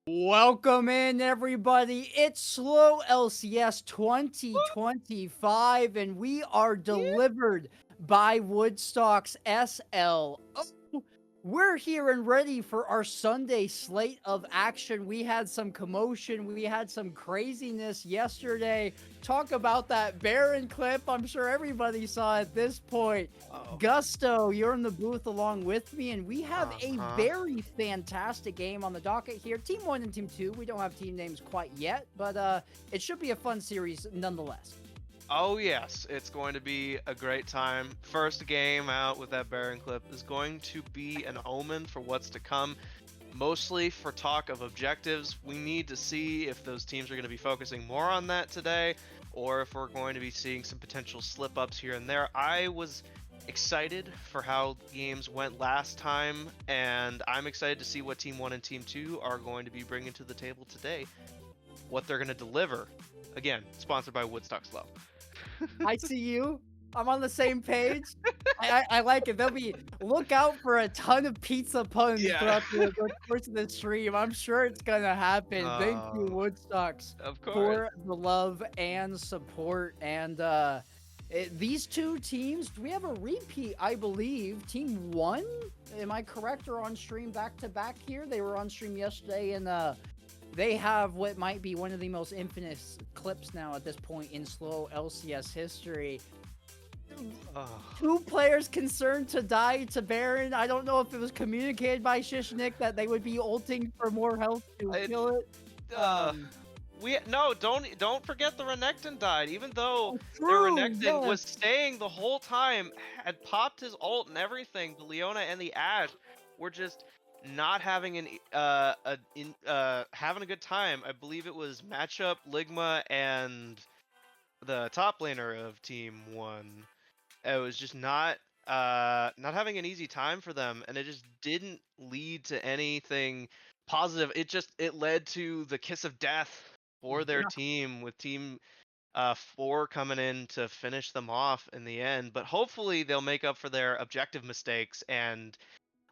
Welcome in, everybody. It's Slow LCS 2025, and we are delivered by Woodstock's SLO. We're here and ready for our Sunday slate of action. We had some commotion. We had some craziness yesterday. Talk about that Baron clip. I'm sure everybody saw at this point. Oh. Gusto, you're in the booth along with me, and we have a Uh-huh. very fantastic game on the docket here. Team 1 and Team 2. We don't have team names quite yet, but it should be a fun series nonetheless. Oh yes, it's going to be a great time. First game out with that Baron clip is going to be an omen for what's to come. Mostly for talk of objectives. We need to see if those teams are going to be focusing more on that today, or if we're going to be seeing some potential slip-ups here and there. I was excited for how games went last time, and I'm excited to see what Team 1 and Team 2 are going to be bringing to the table today. What they're going to deliver. Again, sponsored by Woodstock Slow. I see you. I'm on the same page. I like it. Look out for a ton of pizza puns Yeah. throughout the course of the stream. I'm sure it's gonna happen. Thank you, Woodstocks, Of course. for the love and support. And these two teams, do we have a repeat? I believe Team 1, am I correct, are on stream back to back here? They were on stream yesterday, and they have what might be one of the most infamous clips now at this point in slow LCS history. Two players concerned to die to Baron. I don't know if it was communicated by Shishnik that they would be ulting for more health to kill it. Don't forget the Renekton died. Even though the True, Renekton was staying the whole time, had popped his ult and everything, the Leona and the Ashe were just not having having a good time. I believe it was matchup Ligma and the top laner of Team 1. It was just not having an easy time for them, and it just didn't lead to anything positive. It led to the kiss of death for their team, with Team 4 coming in to finish them off in the end. But hopefully they'll make up for their objective mistakes and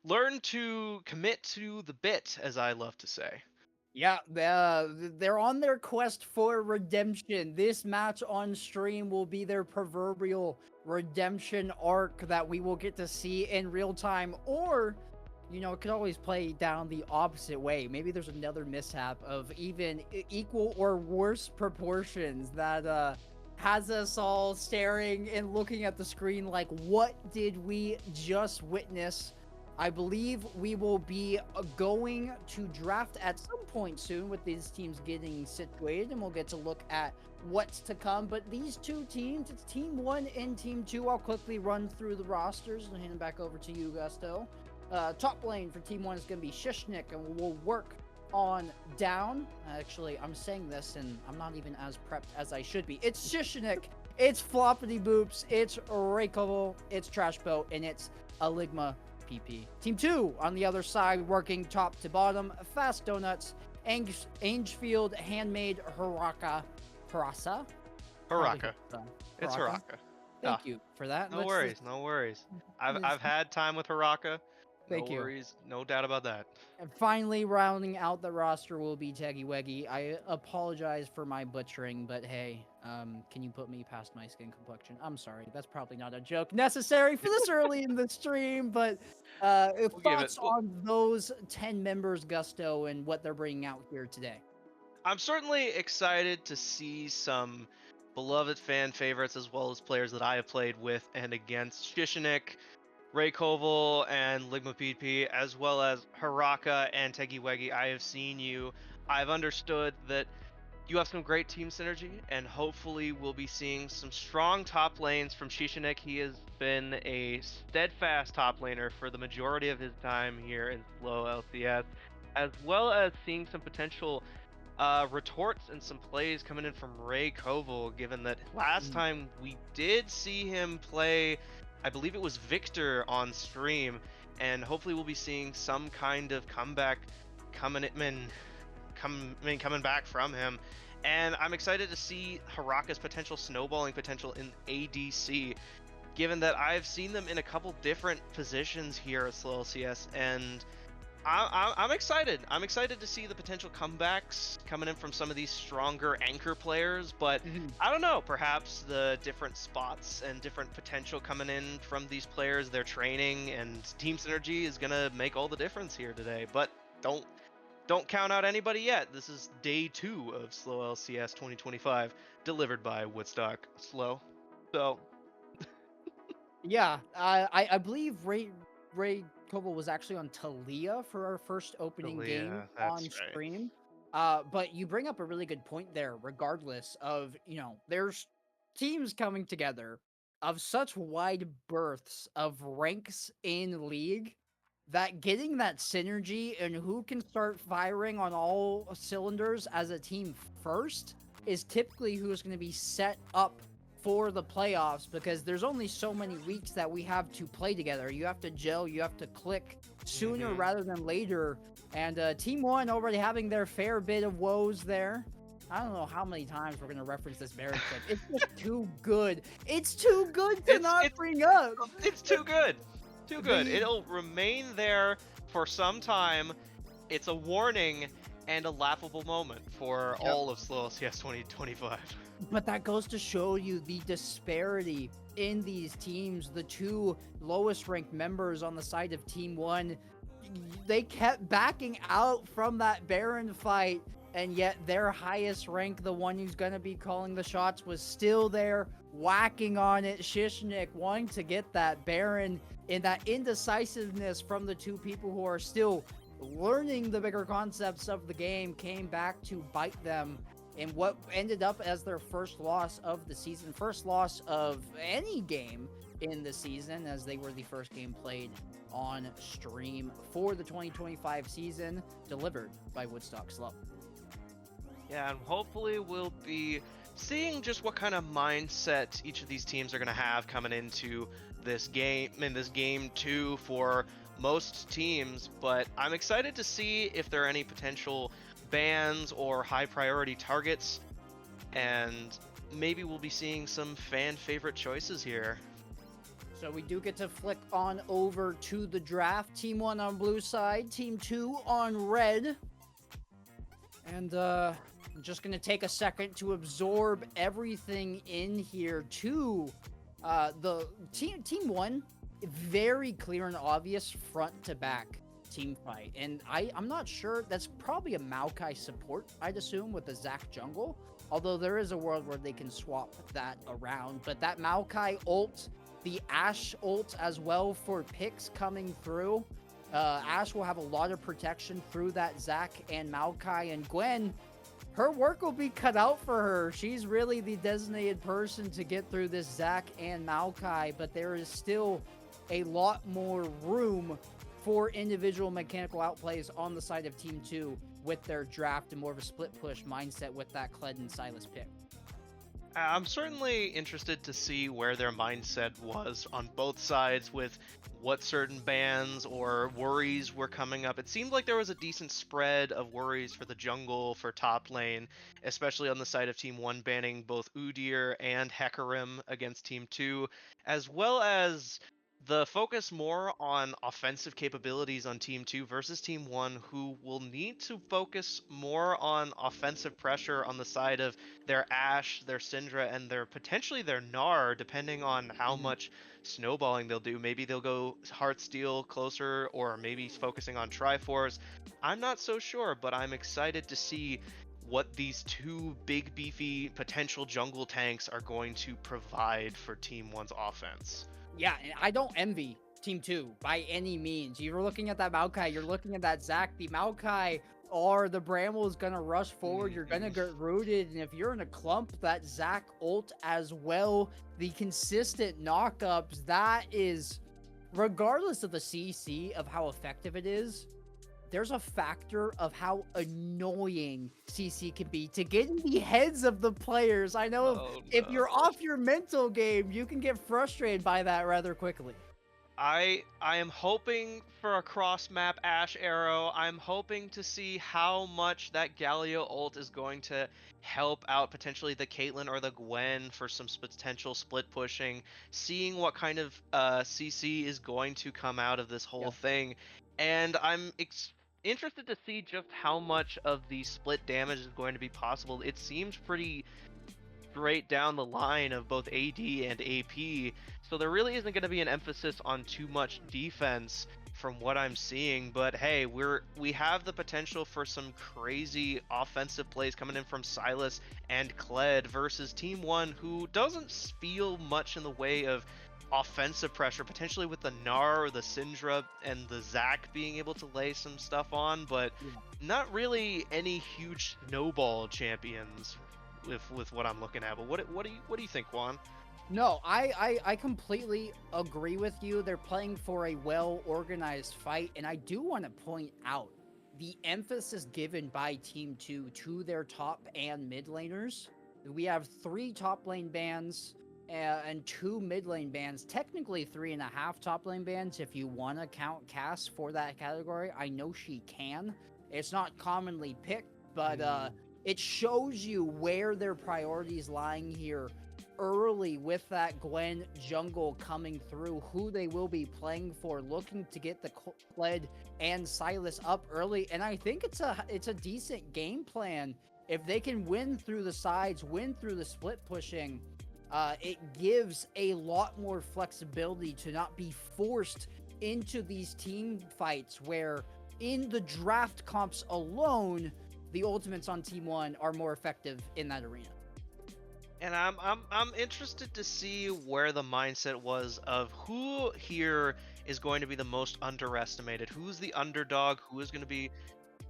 learn to commit to the bit, as I love to say. Yeah, they're on their quest for redemption. This match on stream will be their proverbial redemption arc that we will get to see in real time. Or, it could always play down the opposite way. Maybe there's another mishap of even equal or worse proportions that has us all staring and looking at the screen like, what did we just witness? I believe we will be going to draft at some point soon with these teams getting situated, and we'll get to look at what's to come. But these two teams, it's Team 1 and Team 2. I'll quickly run through the rosters and hand it back over to you, Gusto. Top lane for Team 1 is going to be Shishnik, and we'll work on down. Actually, I'm saying this, and I'm not even as prepped as I should be. It's Shishnik, it's Floppity Boops, it's Raykoval, it's Trashboat, and it's Aligma PP. Team 2 on the other side, working top to bottom, Fast Donuts, Angefield, Handmade, Haraka. It's Haraka. Thank you for that. No worries. I've had time with Haraka. Thank you. No worries, no doubt about that. And finally, rounding out the roster will be Teggy Weggy. I apologize for my butchering, but hey, can you put me past my skin complexion? I'm sorry, that's probably not a joke necessary for this early in the stream, but thoughts on those 10 members, Gusto, and what they're bringing out here today? I'm certainly excited to see some beloved fan favorites, as well as players that I have played with and against. Shishnik, Raykoval, and Ligma PP, as well as Haraka and Teggy Weggy. I have seen you. I've understood that you have some great team synergy, and hopefully we'll be seeing some strong top lanes from Shishnik. He has been a steadfast top laner for the majority of his time here in slow LCS, as well as seeing some potential retorts and some plays coming in from Raykoval, given that last time we did see him play, I believe it was Victor on stream, and hopefully we'll be seeing some kind of comeback coming back from him. And I'm excited to see Haraka's potential snowballing potential in ADC, given that I've seen them in a couple different positions here at slow LCS, and I'm excited. I'm excited to see the potential comebacks coming in from some of these stronger anchor players, but Mhm. I don't know, perhaps the different spots and different potential coming in from these players, their training and team synergy is gonna make all the difference here today. But don't count out anybody yet. This is day 2 of Slow LCS 2025, delivered by Woodstock Slow. So Yeah, I believe Ray Koval was actually on Talia for our first opening game yeah, on that's right. stream. But you bring up a really good point there. Regardless of there's teams coming together of such wide berths of ranks in league that getting that synergy and who can start firing on all cylinders as a team first is typically who's going to be set up for the playoffs, because there's only so many weeks that we have to play together. You have to gel, you have to click sooner Hmm. rather than later. And Team One already having their fair bit of woes there. I don't know how many times we're gonna reference this Baron clip. It's just too good. It's too good to It's not it's bring up. it's too good. Too good. The It'll remain there for some time. It's a warning and a laughable moment for Yep. all of Slow LCS 2025. But that goes to show you the disparity in these teams. The two lowest ranked members on the side of Team One, they kept backing out from that Baron fight, and yet their highest rank, the one who's going to be calling the shots, was still there, whacking on it. Shishnik wanting to get that Baron, in that indecisiveness from the two people who are still learning the bigger concepts of the game, came back to bite them in what ended up as their first loss of the season, first loss of any game in the season, as they were the first game played on stream for the 2025 season, delivered by Woodstock Slow. Yeah, and hopefully we'll be seeing just what kind of mindset each of these teams are going to have coming into this game, in this game 2 for most teams. But I'm excited to see if there are any potential bans or high priority targets, and maybe we'll be seeing some fan favorite choices here. So we do get to flick on over to the draft. Team 1 on blue side, Team 2 on red. And I'm just going to take a second to absorb everything in here too. The team 1, very clear and obvious front to back team fight. And I'm not sure, that's probably a Maokai support, I'd assume, with the Zac jungle. Although there is a world where they can swap that around. But that Maokai ult, the Ashe ult as well for picks coming through. Ashe will have a lot of protection through that Zac and Maokai, and Gwen, her work will be cut out for her. She's really the designated person to get through this Zac and Maokai, but there is still a lot more room for individual mechanical outplays on the side of Team 2 with their draft and more of a split push mindset with that Kled and Silas pick. I'm certainly interested to see where their mindset was on both sides with what certain bans or worries were coming up. It seemed like there was a decent spread of worries for the jungle, for top lane, especially on the side of Team 1 banning both Udyr and Hecarim against Team 2, as well as the focus more on offensive capabilities on Team 2 versus Team 1, who will need to focus more on offensive pressure on the side of their Ashe, their Syndra, and their potentially their Gnar, depending on how much snowballing they'll do. Maybe they'll go Heartsteel closer, or maybe focusing on Triforce. I'm not so sure, but I'm excited to see what these two big beefy potential jungle tanks are going to provide for Team 1's offense. Yeah, and I don't envy Team 2 by any means. You're looking at that Maokai, you're looking at that Zac. The Maokai or the Bramble is going to rush forward. You're going to get rooted. And if you're in a clump, that Zac ult as well, the consistent knockups, that is, regardless of the CC of how effective it is, there's a factor of how annoying CC can be to get in the heads of the players. I know Oh, if you're no. off your mental game, you can get frustrated by that rather quickly. I am hoping for a cross map Ashe arrow. I'm hoping to see how much that Galio ult is going to help out potentially the Caitlyn or the Gwen for some potential split pushing. Seeing what kind of CC is going to come out of this whole Yeah. thing, and I'm interested to see just how much of the split damage is going to be possible. It seems pretty straight down the line of both AD and AP, so there really isn't going to be an emphasis on too much defense from what I'm seeing. But hey, we have the potential for some crazy offensive plays coming in from Silas and Kled versus Team 1, who doesn't feel much in the way of offensive pressure, potentially with the Gnar or the Syndra and the Zac being able to lay some stuff on, but not really any huge snowball champions with what I'm looking at. But what do you think, Juan? No, I completely agree with you. They're playing for a well-organized fight, and I do want to point out the emphasis given by Team 2 to their top and mid laners. We have 3 top lane bans and 2 mid lane bans, technically 3.5 top lane bans if you want to count Cass for that category. I know she can. It's not commonly picked, but it shows you where their priorities lying here early with that Gwen jungle coming through, who they will be playing for, looking to get the Kled and Silas up early. And I think it's a decent game plan. If they can win through the sides, win through the split pushing, it gives a lot more flexibility to not be forced into these team fights where in the draft comps alone, the ultimates on Team 1 are more effective in that arena. And I'm interested to see where the mindset was of who here is going to be the most underestimated, who's the underdog, who is going to be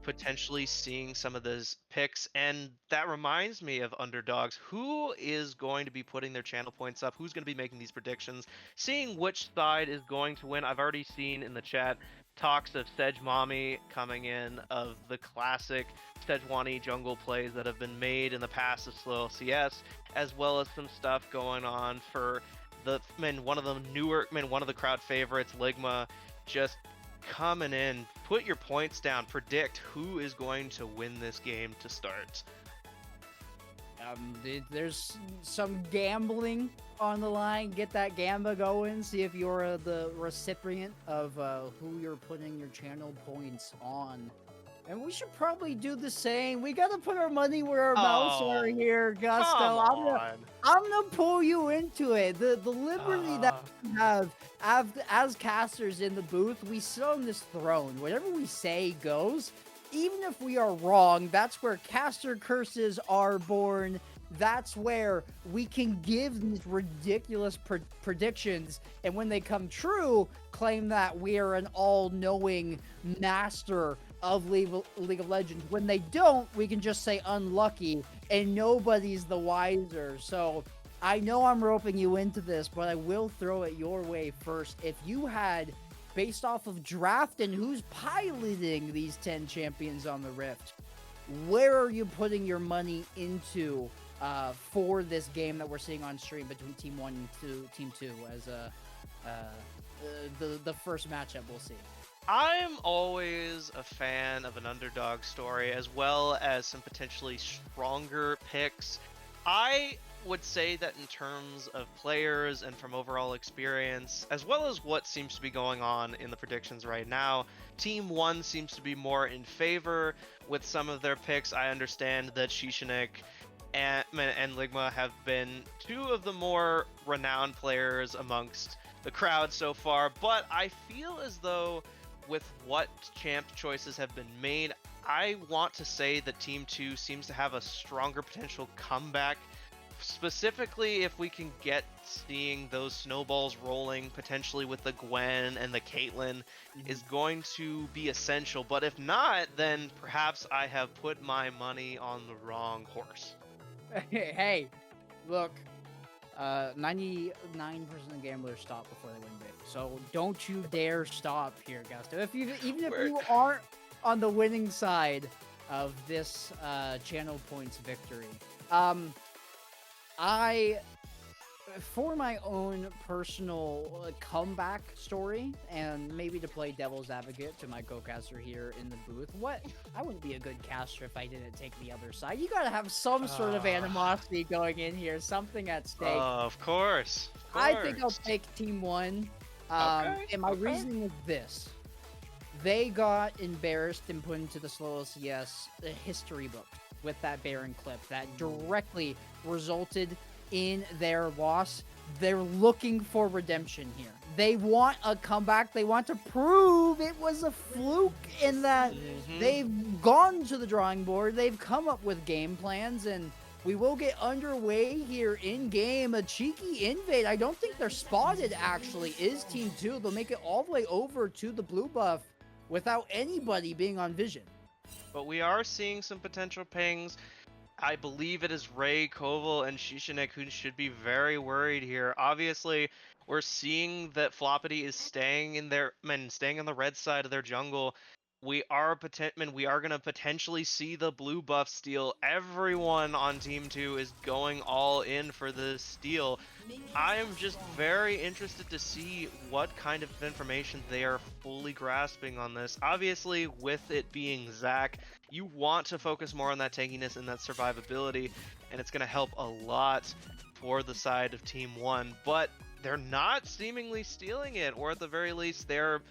potentially seeing some of those picks. And that reminds me of underdogs. Who is going to be putting their channel points up? Who's going to be making these predictions? Seeing which side is going to win. I've already seen in the chat talks of Sejmami coming in, of the classic Sejuani jungle plays that have been made in the past of SLOLCS, as well as some stuff going on for one of the crowd favorites, Ligma, just coming in. Put your points down, predict who is going to win this game to start. There's some gambling on the line. Get that gamba going. See if you're the recipient of who you're putting your channel points on. And we should probably do the same. We gotta put our money where our mouths are here, Gusto. I'm gonna pull you into it. The liberty that we have as casters in the booth, we sit on this throne. Whatever we say goes. Even if we are wrong, that's where caster curses are born. That's where we can give these ridiculous predictions, and when they come true, claim that we are an all-knowing master of League of Legends. When they don't, we can just say unlucky, and nobody's the wiser. So I know I'm roping you into this, but I will throw it your way first. If you had, based off of draft and who's piloting these 10 champions on the Rift, where are you putting your money into for this game that we're seeing on stream between Team 1 and Team 2 as the first matchup we'll see? I'm always a fan of an underdog story, as well as some potentially stronger picks. I would say that in terms of players and from overall experience, as well as what seems to be going on in the predictions right now, Team 1 seems to be more in favor with some of their picks. I understand that Shishinik and Ligma have been 2 of the more renowned players amongst the crowd so far, but I feel as though with what champ choices have been made, I want to say that Team 2 seems to have a stronger potential comeback. Specifically, if we can get seeing those snowballs rolling, potentially with the Gwen and the Caitlyn, is going to be essential. But if not, then perhaps I have put my money on the wrong horse. Hey, look, 99% of gamblers stop before they win big. So don't you dare stop here, Gusto. Even if you aren't on the winning side of this channel points victory. For my own personal comeback story, and maybe to play devil's advocate to my co-caster here in the booth, I wouldn't be a good caster if I didn't take the other side. You gotta have some sort of animosity going in here, something at stake. Of course. I think I'll take Team 1. And my reasoning is this. they got embarrassed and put into the SLOLCS history book with that Baron clip that directly resulted in their loss. They're looking for redemption here. They want a comeback. They want to prove it was a fluke in that they've gone to the drawing board. They've come up with game plans, and we will get underway here in game. A cheeky invade. I don't think they're spotted, actually, is Team 2. They'll make it all the way over to the blue buff without anybody being on vision. But we are seeing some potential pings. I believe it is Ray, Koval, and Shishinik who should be very worried here. Obviously, we're seeing that Floppity is staying in staying on the red side of their jungle. We are gonna potentially see the blue buff steal. Everyone on Team 2 is going all in for the steal. I am just very interested to see what kind of information they are fully grasping on this. Obviously, with it being Zach, you want to focus more on that tankiness and that survivability, and it's going to help a lot for the side of Team 1, but they're not seemingly stealing it, or at the very least, they're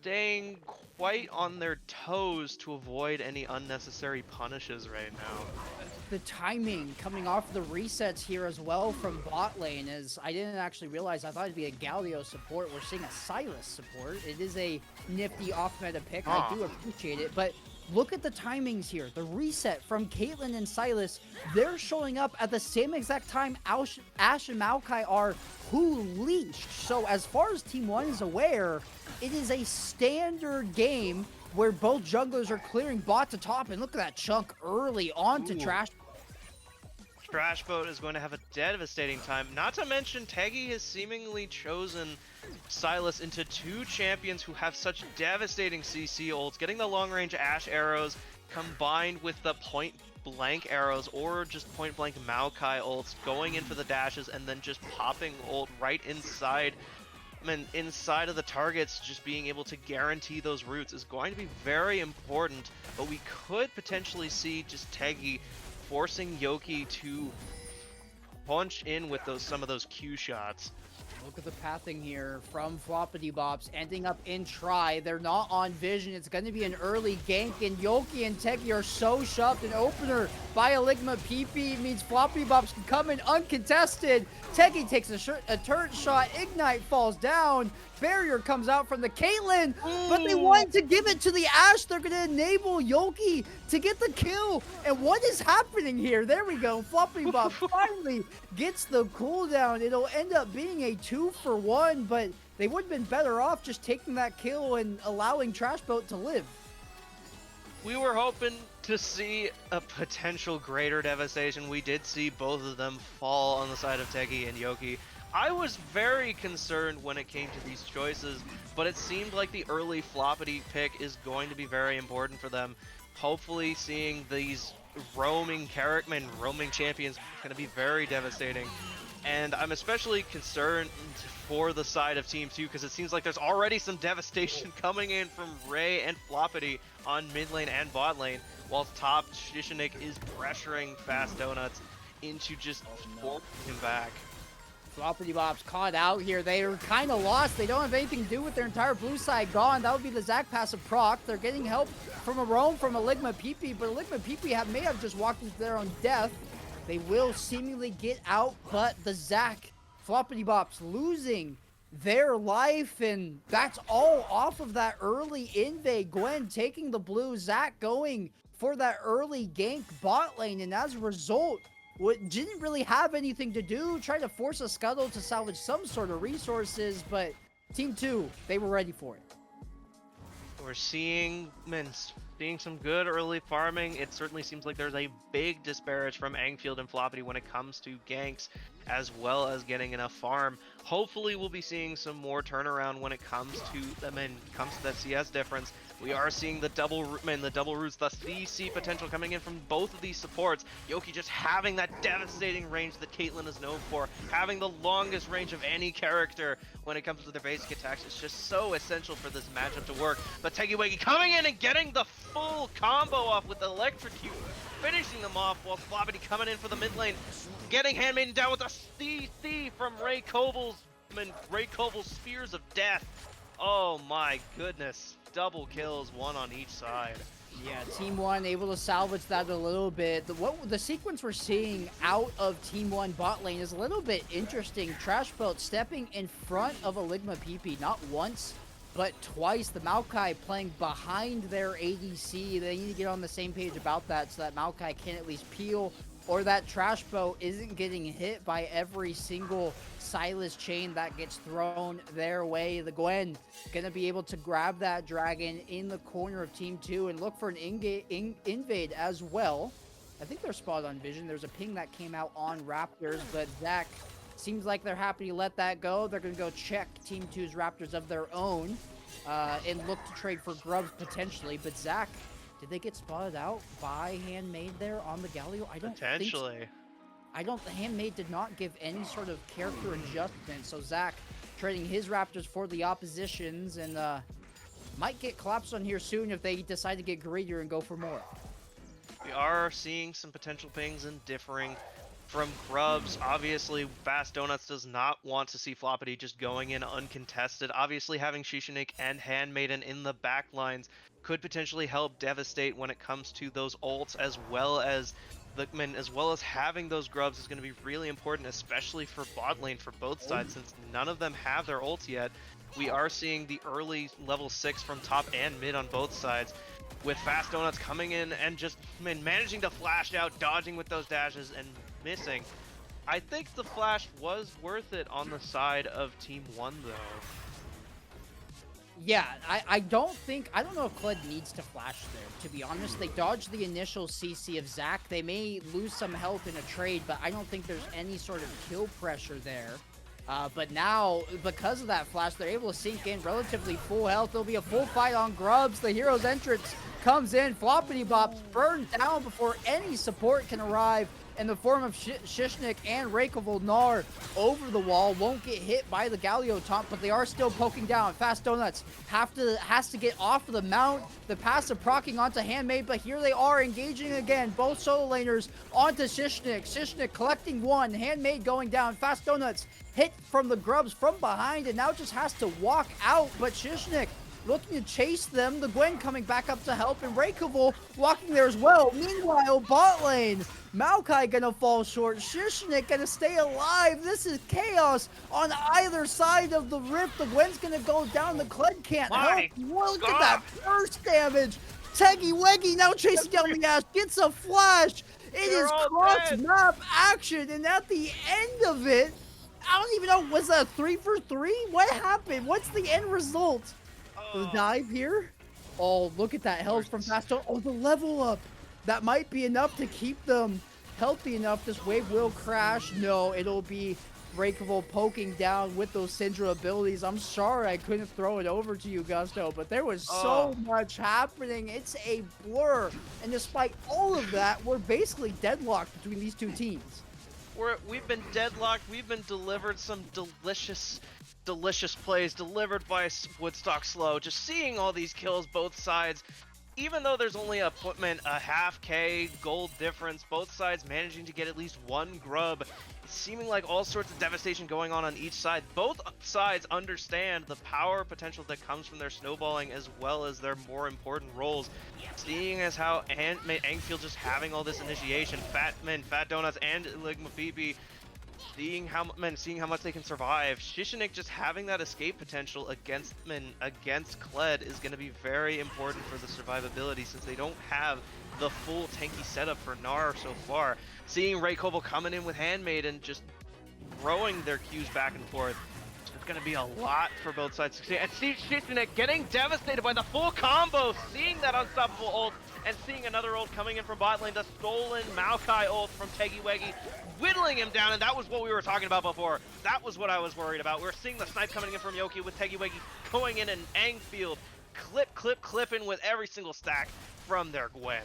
staying quite on their toes to avoid any unnecessary punishes right now. The timing coming off the resets here as well from bot lane is, I didn't actually realize, I thought it'd be a Galio support. We're seeing a Sylas support. It is a nifty off-meta pick. I do appreciate it, but look at the timings here. The reset from Caitlyn and Sylas, they're showing up at the same exact time Ashe and Maokai are, who leashed. So as far as Team 1 is aware, it is a standard game where both junglers are clearing bot to top, and look at that chunk early onto Trash. Trashboat is going to have a devastating time. Not to mention, Teggy has seemingly chosen Sylas into two champions who have such devastating CC ults. Getting the long-range Ashe arrows combined with the point-blank arrows or just point-blank Maokai ults, going in for the dashes and then just popping ult right inside of the targets, just being able to guarantee those roots is going to be very important. But we could potentially see just Teggy forcing Yoki to punch in with some of those Q shots. Look at the pathing here from Floppity Bops, ending up in try. They're not on vision. It's going to be an early gank, and Yoki and Teggy are so shoved. An opener by Aligma PP means Floppity Bops can come in uncontested. Teggy takes a turret shot. Ignite falls down. Barrier comes out from the Caitlyn, but they wanted to give it to the Ashe. They're going to enable Yoki to get the kill. And what is happening here? There we go. Floppy Bob finally gets the cooldown. It'll end up being a 2-for-1, but they would have been better off just taking that kill and allowing Trashboat to live. We were hoping to see a potential greater devastation. We did see both of them fall on the side of Teggy and Yoki. I was very concerned when it came to these choices, but it seemed like the early Floppity pick is going to be very important for them. Hopefully seeing these roaming champions going to be very devastating. And I'm especially concerned for the side of Team 2 because it seems like there's already some devastation coming in from Ray and Floppity on mid lane and bot lane, while top Shishinik is pressuring Fast Donuts into just forcing him back. Floppity Bops caught out here. They are kind of lost. They don't have anything to do with their entire blue side gone. That would be the Zac passive proc. They're getting help from a roam from Aligma PP, but Aligma PP may have just walked into their own death. They will seemingly get out, but the Zac, Floppity Bops losing their life, and that's all off of that early invade. Gwen taking the blue, Zac going for that early gank bot lane, and as a result, didn't really have anything to do, tried to force a scuttle to salvage some sort of resources, but Team 2, they were ready for it. We're seeing some good early farming. It certainly seems like there's a big disparage from Angfield and Floppity when it comes to ganks, as well as getting enough farm. Hopefully we'll be seeing some more turnaround when it comes to that CS difference. We are seeing the double roots, thus CC potential coming in from both of these supports. Yoki just having that devastating range that Caitlyn is known for, having the longest range of any character when it comes to their basic attacks. It's just so essential for this matchup to work. But Teggy Weggy coming in and getting the full combo off with the Electrocute, finishing them off, while Floppity coming in for the mid lane, getting Handmaiden down with a CC from Ray Koval's Spears of Death. Oh my goodness. double kills, one on each side. Yeah, Team 1 able to salvage that a little bit. The sequence we're seeing out of Team 1 bot lane is a little bit interesting. Trash Belt stepping in front of Enigma PP, not once, but twice. The Maokai playing behind their ADC. They need to get on the same page about that so that Maokai can at least peel, or that Trash Boat isn't getting hit by every single Silas chain that gets thrown their way. The Gwen gonna be able to grab that dragon in the corner of Team 2 and look for an invade as well. I think they're spot on vision. There's a ping that came out on Raptors, but Zach seems like they're happy to let that go. They're gonna go check Team 2's Raptors of their own and look to trade for grubs potentially. But Zach, did they get spotted out by Handmade there on the Galio? I don't Potentially. think so. The Handmade did not give any sort of character adjustment, so Zach trading his Raptors for the oppositions, and might get collapsed on here soon if they decide to get greedier and go for more. We are seeing some potential pings and differing from grubs. Obviously, Fast Donuts does not want to see Floppity just going in uncontested. Obviously, having Shishinik and Handmaiden in the back lines could potentially help devastate when it comes to those ults, as well as having those grubs is going to be really important, especially for bot lane for both sides, since none of them have their ults yet. We are seeing the early level 6 from top and mid on both sides, with Fast Donuts coming in and just managing to flash out, dodging with those dashes and missing. I think the flash was worth it on the side of Team 1 though. Yeah, I don't know if Kled needs to flash there, to be honest. They dodged the initial CC of Zach. They may lose some health in a trade, but I don't think there's any sort of kill pressure there. But now, because of that flash, they're able to sink in relatively full health. There'll be a full fight on grubs. The hero's entrance comes in. Floppity Bops burned down before any support can arrive in the form of Shishnik and Reykjavik Gnar over the wall. Won't get hit by the Galio taunt, but they are still poking down. Fast Donuts has to get off of the mount. The passive proccing onto Handmade, but here they are engaging again. Both solo laners onto Shishnik. Shishnik collecting one. Handmade going down. Fast Donuts hit from the grubs from behind and now just has to walk out, but Shishnik looking to chase them. The Gwen coming back up to help, and Reykjavik walking there as well. Meanwhile, bot lane, Maokai gonna fall short. Shishnik gonna stay alive. This is chaos on either side of the rift. The Gwen's gonna go down. The Kled can't help. Look at that burst damage. Teggy Weggy now chasing down the Ash. Gets a flash. It is cross map action, and at the end of it, I don't even know, was that 3 for 3? What happened? What's the end result? The dive here? Oh, look at that health from Fast Donuts. Oh, the level up. That might be enough to keep them healthy enough. This wave will crash. No, it'll be Reykjavik poking down with those Syndra abilities. I'm sorry I couldn't throw it over to you, Gusto, but there was so much happening. It's a blur. And despite all of that, we're basically deadlocked between these two teams. We've been deadlocked. We've been delivered some delicious plays delivered by Woodstock Slow. Just seeing all these kills both sides, even though there's only a half K gold difference, both sides managing to get at least one grub. It's seeming like all sorts of devastation going on each side. Both sides understand the power potential that comes from their snowballing, as well as their more important roles. Seeing as how Angfield just having all this initiation, Fat Donuts and Ligma PP, seeing how much they can survive. Shishinik just having that escape potential against Kled is going to be very important for the survivability, since they don't have the full tanky setup for Gnar so far. Seeing Reykjavik coming in with Handmaiden, just throwing their Qs back and forth. It's going to be a lot for both sides to see. And see Shishinik getting devastated by the full combo, seeing that unstoppable ult, and seeing another ult coming in from bot lane, the stolen Maokai ult from Teggy Weggy, whittling him down, and that was what we were talking about before. That was what I was worried about. We're seeing the snipe coming in from Yoki with Teggy Weggy going in, and Angfield clipping with every single stack from their Gwen.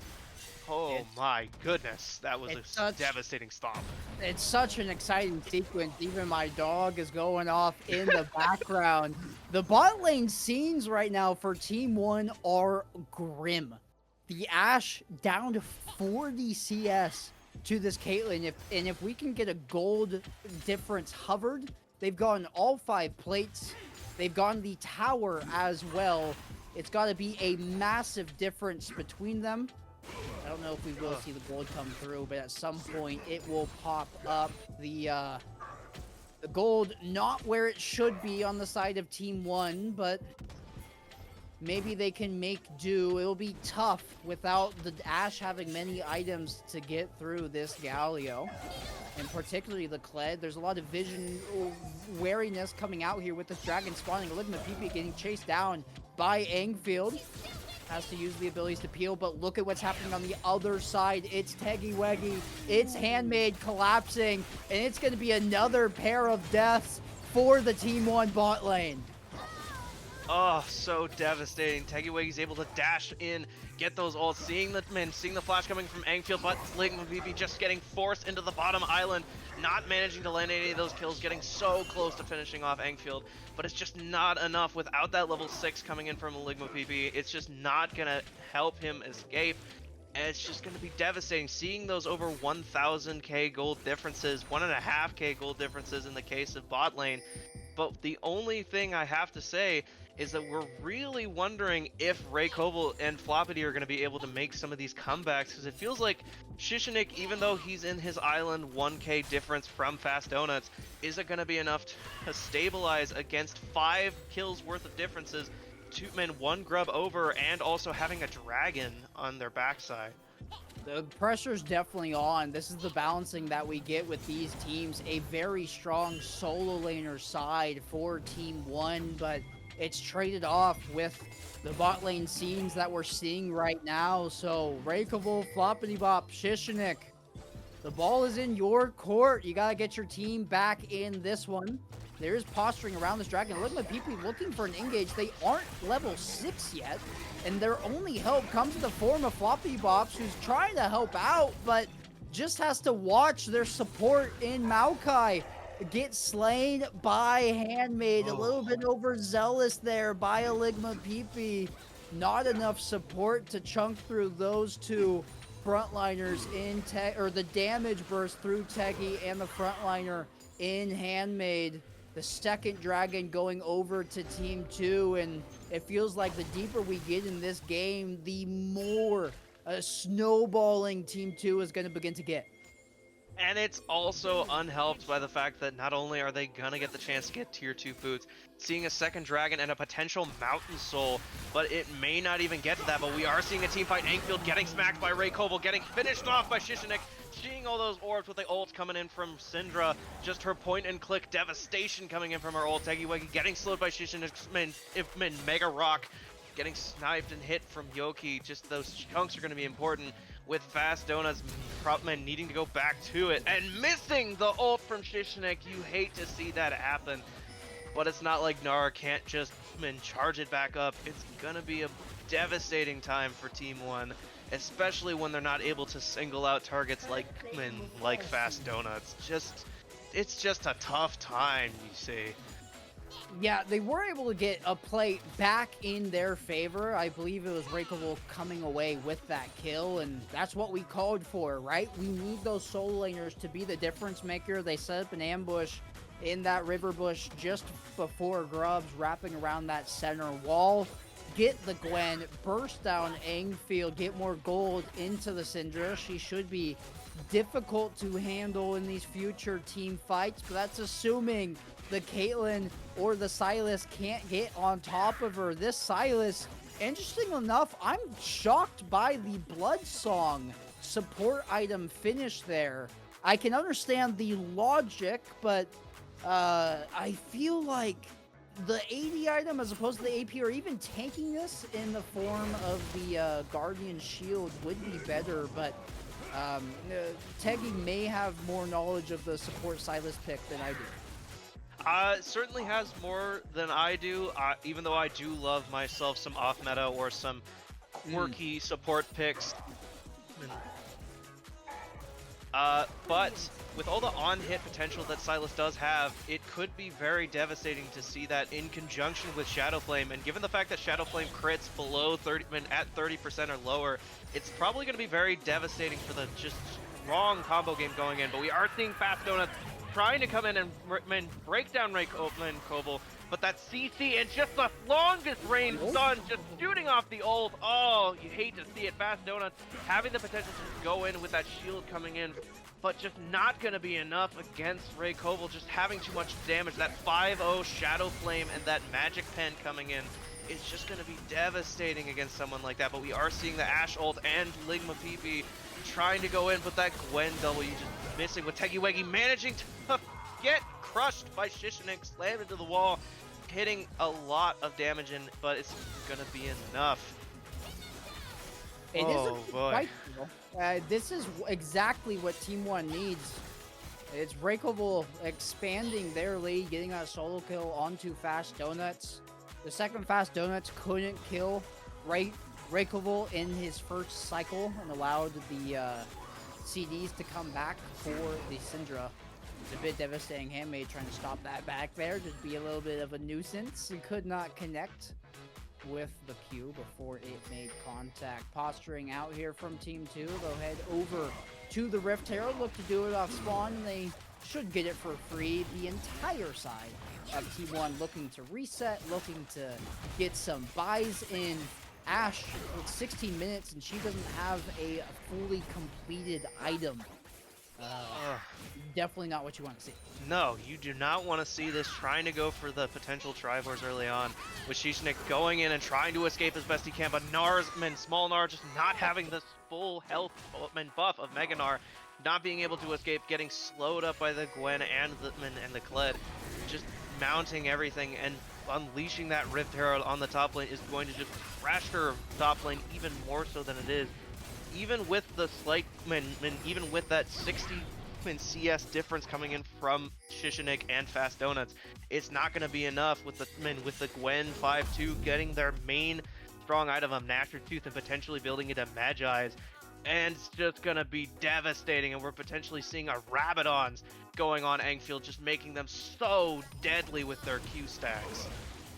Oh my goodness, that was a devastating stop. It's such an exciting sequence. Even my dog is going off in the background. The bot lane scenes right now for Team 1 are grim. The Ashe down to 40 CS to this Caitlyn. If we can get a gold difference hovered, they've gotten all 5 plates. They've gotten the tower as well. It's got to be a massive difference between them. I don't know if we will see the gold come through, but at some point it will pop up. The gold not where it should be on the side of Team 1, but maybe they can make do. It'll be tough without the Ashe having many items to get through this Galio. And particularly the Kled. There's a lot of vision wariness coming out here with this dragon spawning. Ligma PP getting chased down by Engfield. Has to use the abilities to peel, but look at what's happening on the other side. It's Teggy Weggy. It's Handmade collapsing, and it's going to be another pair of deaths for the Team 1 bot lane. Oh, so devastating. Teggy Weggy's able to dash in, get those ults, seeing the flash coming from Engfield, but Ligma PP just getting forced into the bottom island, not managing to land any of those kills, getting so close to finishing off Engfield, but it's just not enough. Without that level 6 coming in from Ligma PP, it's just not gonna help him escape, and it's just gonna be devastating. Seeing those over 1,000k gold differences, 1.5k gold differences in the case of bot lane, but the only thing I have to say is that we're really wondering if Ray Koval and Floppity are going to be able to make some of these comebacks, because it feels like Shishinik, even though he's in his island 1k difference from Fast Donuts, isn't going to be enough to stabilize against 5 kills worth of differences, 1 grub over, and also having a dragon on their backside. The pressure's definitely on. This is the balancing that we get with these teams. A very strong solo laner side for Team 1, but it's traded off with the bot lane scenes that we're seeing right now. So, Rakeable, Floppity Bop, Shishinik, the ball is in your court. You gotta get your team back in this one. There is posturing around this dragon. Look at people looking for an engage. They aren't level 6 yet, and their only help comes in the form of Floppy Bops, who's trying to help out, but just has to watch their support in Maokai get slain by Handmade. A little bit overzealous there by Ligma PP. Not enough support to chunk through those two frontliners in or the damage burst through Teggy and the frontliner in Handmade. The second dragon going over to Team 2, and it feels like the deeper we get in this game, the more snowballing Team 2 is going to begin to get. And it's also unhelped by the fact that not only are they gonna get the chance to get tier 2 boots, seeing a second dragon and a potential mountain soul, but it may not even get to that. But we are seeing a team fight. Engfield getting smacked by Ray Koval, getting finished off by Shishinik, seeing all those orbs with the ult coming in from Syndra, just her point and click devastation coming in from her ult. Teggy Weggy getting slowed by Shishinik's Mega Rock, getting sniped and hit from Yoki. Just those chunks are going to be important, with Fast Donuts needing to go back to it and missing the ult from Shishinik. You hate to see that happen, but it's not like Nara can't just charge it back up. It's gonna be a devastating time for Team 1, especially when they're not able to single out targets like Fast Donuts. It's just a tough time, you see. Yeah, they were able to get a play back in their favor. I believe it was Rakeable coming away with that kill, and that's what we called for, right? We need those solo laners to be the difference maker. They set up an ambush in that river bush just before Grubs, wrapping around that center wall. Get the Gwen, burst down Engfield, get more gold into the Syndra. She should be difficult to handle in these future team fights, but that's assuming the Caitlyn or the Silas can't get on top of her. This Silas, interesting enough, I'm shocked by the Blood Song support item finish there. I can understand the logic, but I feel like the AD item as opposed to the AP, or even taking this in the form of the Guardian Shield, would be better, but Teggy may have more knowledge of the support Silas pick than I do. Certainly has more than I do, even though I do love myself some off-meta or some quirky support picks. But with all the on-hit potential that Silas does have, it could be very devastating to see that in conjunction with Shadowflame. And given the fact that Shadowflame crits below 30, at 30% or lower, it's probably going to be very devastating for the just strong combo game going in. But we are seeing Fast Donuts trying to come in and break down Koval, but that CC and just the longest range stun just shooting off the ult. Oh, you hate to see it. Fast Donuts having the potential to just go in with that shield coming in, but just not going to be enough against Ray Koval, just having too much damage. That 5-0 Shadow Flame and that Magic Pen coming in is just going to be devastating against someone like that. But we are seeing the Ashe ult and Ligma PP trying to go in, but that Gwen W just missing, with Tegiwegi managing to get crushed by Shishinik, slammed into the wall, hitting a lot of damage in, but it's going to be enough. It is a fight, this is exactly what Team 1 needs. It's Breakable expanding their lead, getting that solo kill onto Fast Donuts. The second Fast Donuts couldn't kill Breakable in his first cycle and allowed the CDs to come back for the Syndra. It's a bit devastating. Handmade trying to stop that back there, just be a little bit of a nuisance. He could not connect with the Q before it made contact. Posturing out here from Team 2. They'll head over to the Rift Herald, look to do it off spawn, and they should get it for free. The entire side of Team 1 looking to reset, looking to get some buys in. Ashe, it's 16 minutes, and she doesn't have a fully completed item. Definitely not what you want to see. No, you do not want to see this, trying to go for the potential Trivors early on, with Shishinik going in and trying to escape as best he can, but Small Nar just not having this full health buff of Mega Gnar, not being able to escape, getting slowed up by the Gwen and the Kled, just mounting everything and unleashing that Rift Herald on the top lane is going to just crash her top lane even more so than it is. Even with the slight, even with that 60 CS difference coming in from Shishinik and Fast Donuts, it's not going to be enough with the Gwen 5-2 getting their main strong item of Gnasher Tooth and potentially building it to Magi's, and it's just going to be devastating. And we're potentially seeing a Rabadons going on Engfield, just making them so deadly with their Q stacks.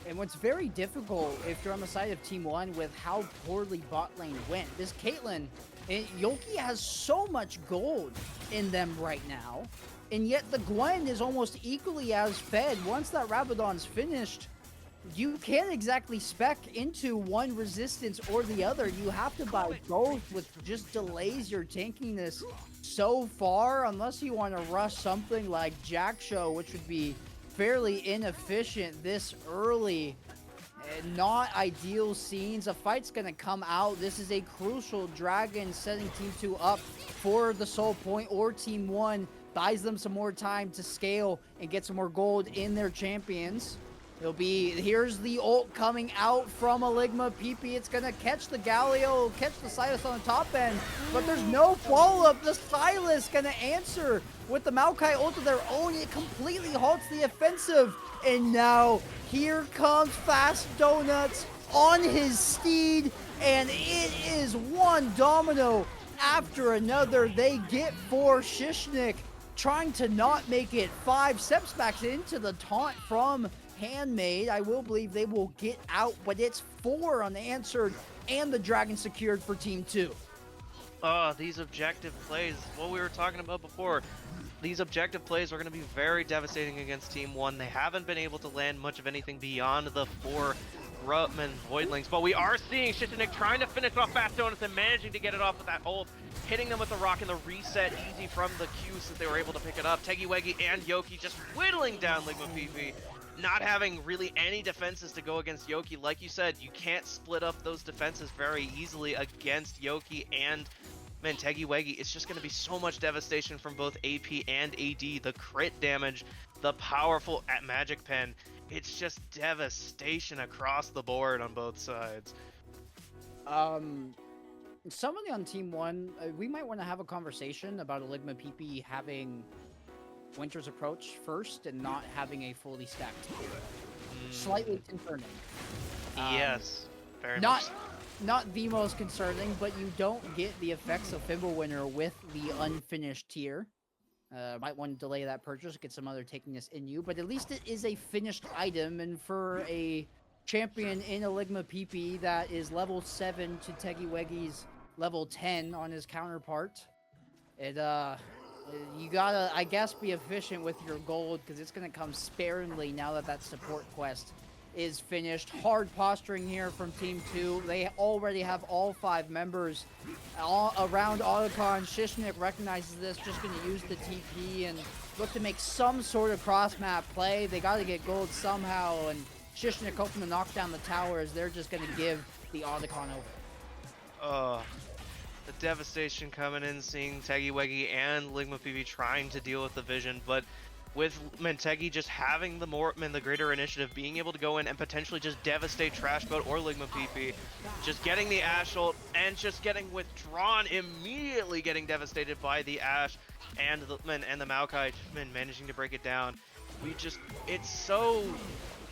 And what's very difficult if you're on the side of Team 1 with how poorly bot lane went. This Caitlyn, Yoki has so much gold in them right now, and yet the Gwen is almost equally as fed. Once that Rabadon's finished, you can't exactly spec into one resistance or the other. You have to buy both, which just delays your tankiness so far, unless you want to rush something like Jack Show, which would be fairly inefficient this early. Not ideal scenes. A fight's gonna come out. This is a crucial Dragon, setting Team 2 up for the soul point, or Team 1 buys them some more time to scale and get some more gold in their champions. It'll be, here's the ult coming out from Ligma PP. It's gonna catch the Galio, catch the Silas on the top end, but there's no follow-up. The Silas gonna answer with the Maokai ult of their own. It completely halts the offensive, and now here comes Fast Donuts on his steed, and it is one domino after another. They get for Shishinik, trying to not make it 5 steps back into the taunt from Handmade. I will believe they will get out, but it's 4 unanswered, and the Dragon secured for Team 2. These objective plays, what we were talking about before, these objective plays are going to be very devastating against Team 1. They haven't been able to land much of anything beyond the 4 Rutman Voidlings, but we are seeing Shishinik trying to finish off Fast Donuts and managing to get it off with that ult, hitting them with the rock and the reset easy from the Q since they were able to pick it up. Tegiwegi and Yoki just whittling down Ligma PP, not having really any defenses to go against Yoki. Like you said, you can't split up those defenses very easily against Yoki and Tegiwegi. It's just going to be so much devastation from both AP and AD. The crit damage, the powerful Magic Pen. It's just devastation across the board on both sides. Somebody on Team 1, we might want to have a conversation about Ligma PP having Winter's Approach first and not having a fully stacked tier. Slightly concerning. Yes, very not much. Not the most concerning, but you don't get the effects of Fimbulwinter with the unfinished tier. Might want to delay that purchase, get some other takiness in you, but at least it is a finished item, and for a champion in Ligma PP that is level 7 to Tegiwegi's level 10 on his counterpart, it You gotta, I guess, be efficient with your gold because it's gonna come sparingly now that that support quest is finished. Hard posturing here from Team 2. They already have all 5 members all around Otacon. Shishnik recognizes this, just gonna use the TP and look to make some sort of cross-map play. They gotta get gold somehow, and Shishnik hoping to knock down the towers. They're just gonna give the Otacon over. The devastation coming in, seeing Teggy Weggy and Ligma PB trying to deal with the vision, but with Mentegi just having the greater initiative, being able to go in and potentially just devastate Trash Boat or Ligma PP, just getting the Ash ult and just getting withdrawn, immediately getting devastated by the Ash and the Maokai, managing to break it down. It's so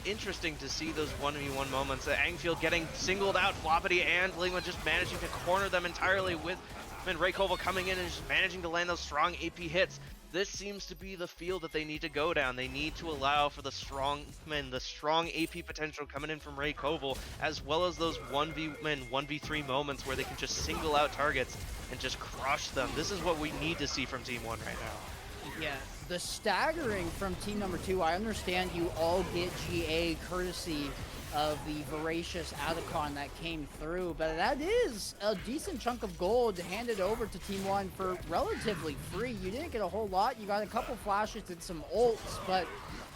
interesting to see those 1v1 moments. Angfield getting singled out, Floppity and Ligma just managing to corner them entirely with Raykoval coming in and just managing to land those strong AP hits. This seems to be the field that they need to go down. They need to allow for the strong AP potential coming in from Raykoval, as well as those 1v3 moments where they can just single out targets and just crush them. This is what we need to see from Team 1 right now. Yeah, the staggering from team number 2, I understand you all get GA courtesy of the voracious Otacon that came through, but that is a decent chunk of gold handed over to Team 1 for relatively free. You didn't get a whole lot. You got a couple flashes and some ults, but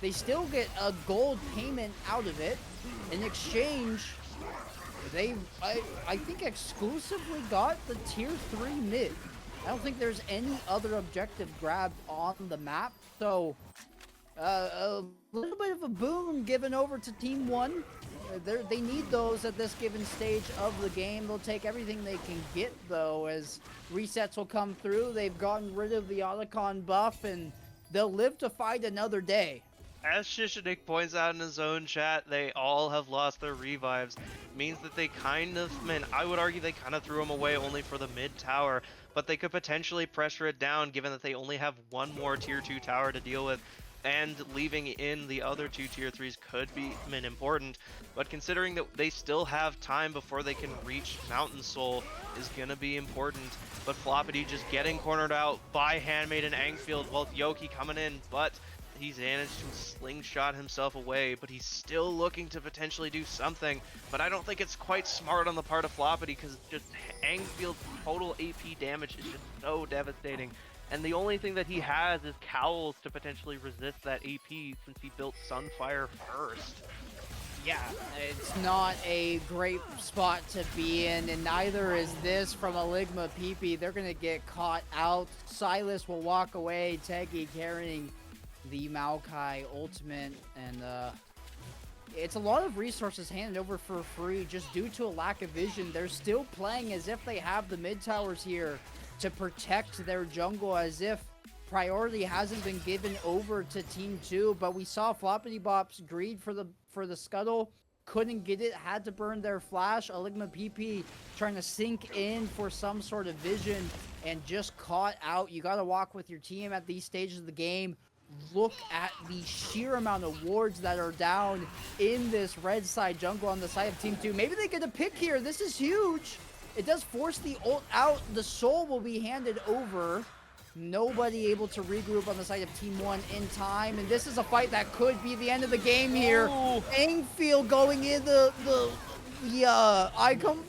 they still get a gold payment out of it. In exchange, they, I think, exclusively got the tier 3 mid. I don't think there's any other objective grabbed on the map, so a little bit of a boon given over to Team 1. They need those at this given stage of the game. They'll take everything they can get, though, as resets will come through. They've gotten rid of the Otacon buff, and they'll live to fight another day. As Shishinik points out in his own chat, they all have lost their revives. Means that they kind of, I would argue they kind of threw them away only for the mid tower, but they could potentially pressure it down given that they only have one more tier 2 tower to deal with, and leaving in the other 2 tier 3s could be important. But considering that they still have time before they can reach Mountain Soul is gonna be important. But Floppity just getting cornered out by Handmaid and Angfield, while Yoki coming in, but he's managed to slingshot himself away, but he's still looking to potentially do something. But I don't think it's quite smart on the part of Floppity, because just Angfield's total AP damage is just so devastating. And the only thing that he has is Cowls to potentially resist that AP, since he built Sunfire first. Yeah, it's not a great spot to be in, and neither is this from a Ligma PP. They're going to get caught out. Silas will walk away, Teggy carrying the Maokai ultimate, and it's a lot of resources handed over for free just due to a lack of vision. They're still playing as if they have the mid towers here to protect their jungle, as if priority hasn't been given over to Team 2, but we saw Floppity Bop's greed for the scuttle, couldn't get it, had to burn their flash. Ligma PP trying to sink in for some sort of vision and just caught out. You got to walk with your team at these stages of the game. Look at the sheer amount of wards that are down in this red side jungle on the side of Team 2. Maybe they get a pick here. This is huge. It does force the ult out. The soul will be handed over. Nobody able to regroup on the side of Team 1 in time. And this is a fight that could be the end of the game here. Oh. Angfield going in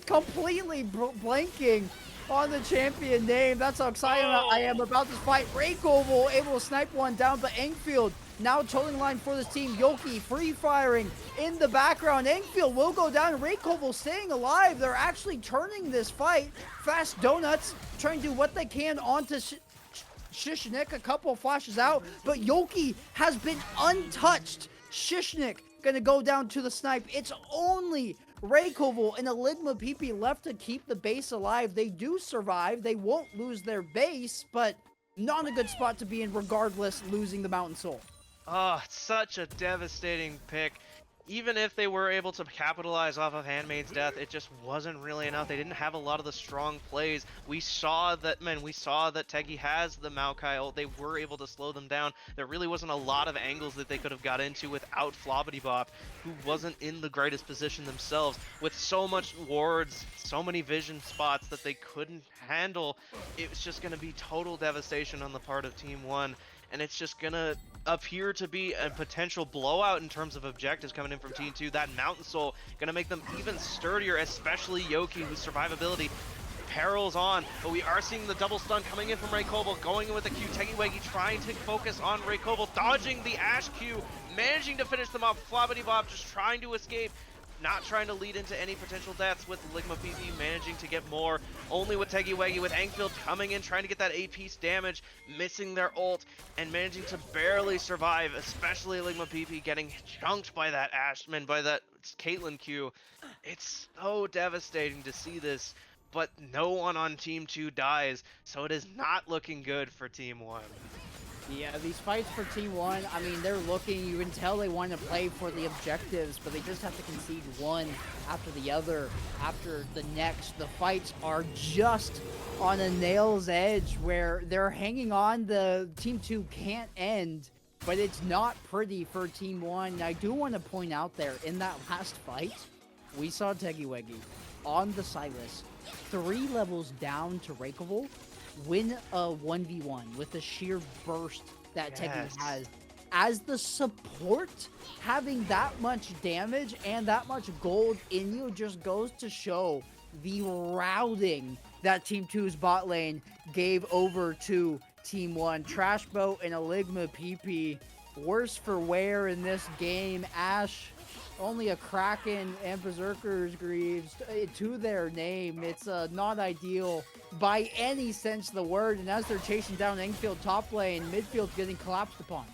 completely blanking on the champion name. That's how excited I am about this fight. Raykoval able to snipe one down, but Angfield now tolling line for this team. Yoki free firing in the background. Angfield will go down. Raykoval staying alive. They're actually turning this fight. Fast Donuts trying to do what they can onto Shishnik. A couple flashes out, but Yoki has been untouched. Shishnik gonna go down to the snipe. It's only Raykoval and a Ligma PP left to keep the base alive. They do survive. They won't lose their base, but not a good spot to be in regardless, losing the Mountain Soul. Oh, it's such a devastating pick. even if they were able to capitalize off of Handmaid's death, it just wasn't really enough. They didn't have a lot of the strong plays. We saw that Tegi has the Maokai ult. They were able to slow them down. There really wasn't a lot of angles that they could have got into without Flobbity who wasn't in the greatest position themselves. With so much wards, so many vision spots that they couldn't handle, it was just going to be total devastation on the part of Team 1. And it's just gonna appear to be a potential blowout in terms of objectives coming in from Team 2. That Mountain Soul gonna make them even sturdier, especially Yoki, whose survivability perils on. But we are seeing the double stun coming in from Ray Koval, going in with the Q. Tegiwegi trying to focus on Ray Koval, dodging the Ash Q, managing to finish them off. Flobbity just trying to escape. Not trying to lead into any potential deaths, with Ligma PP managing to get more, only with Tegiwegi, with Angfield coming in, trying to get that 8-piece damage, missing their ult, and managing to barely survive, especially Ligma PP getting chunked by that Ashman, by that Caitlyn Q. It's so devastating to see this, but no one on Team 2 dies, so it is not looking good for Team 1. Yeah, these fights for Team 1, I mean, they're looking, you can tell they want to play for the objectives, but they just have to concede one after the other, after the next. The fights are just on a nail's edge where they're hanging on. The Team 2 can't end, but it's not pretty for Team 1. And I do want to point out there, in that last fight, we saw Tegiwegi on the Silas, 3 levels down to Reikoval, win a 1v1 with the sheer burst that Tegi has. As the support, having that much damage and that much gold in you just goes to show the routing that Team 2's bot lane gave over to Team 1. Trash Boat and Ligma PP, worse for wear in this game. Ashe, only a Kraken and Berserker's Greaves to their name. It's not ideal by any sense of the word. And as they're chasing down Engfield top lane, midfield's getting collapsed upon.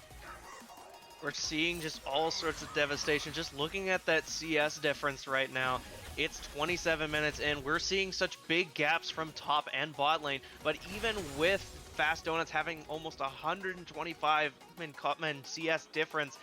We're seeing just all sorts of devastation. Just looking at that CS difference right now, it's 27 minutes in. We're seeing such big gaps from top and bot lane, but even with Fast Donuts having almost 125 in CS difference,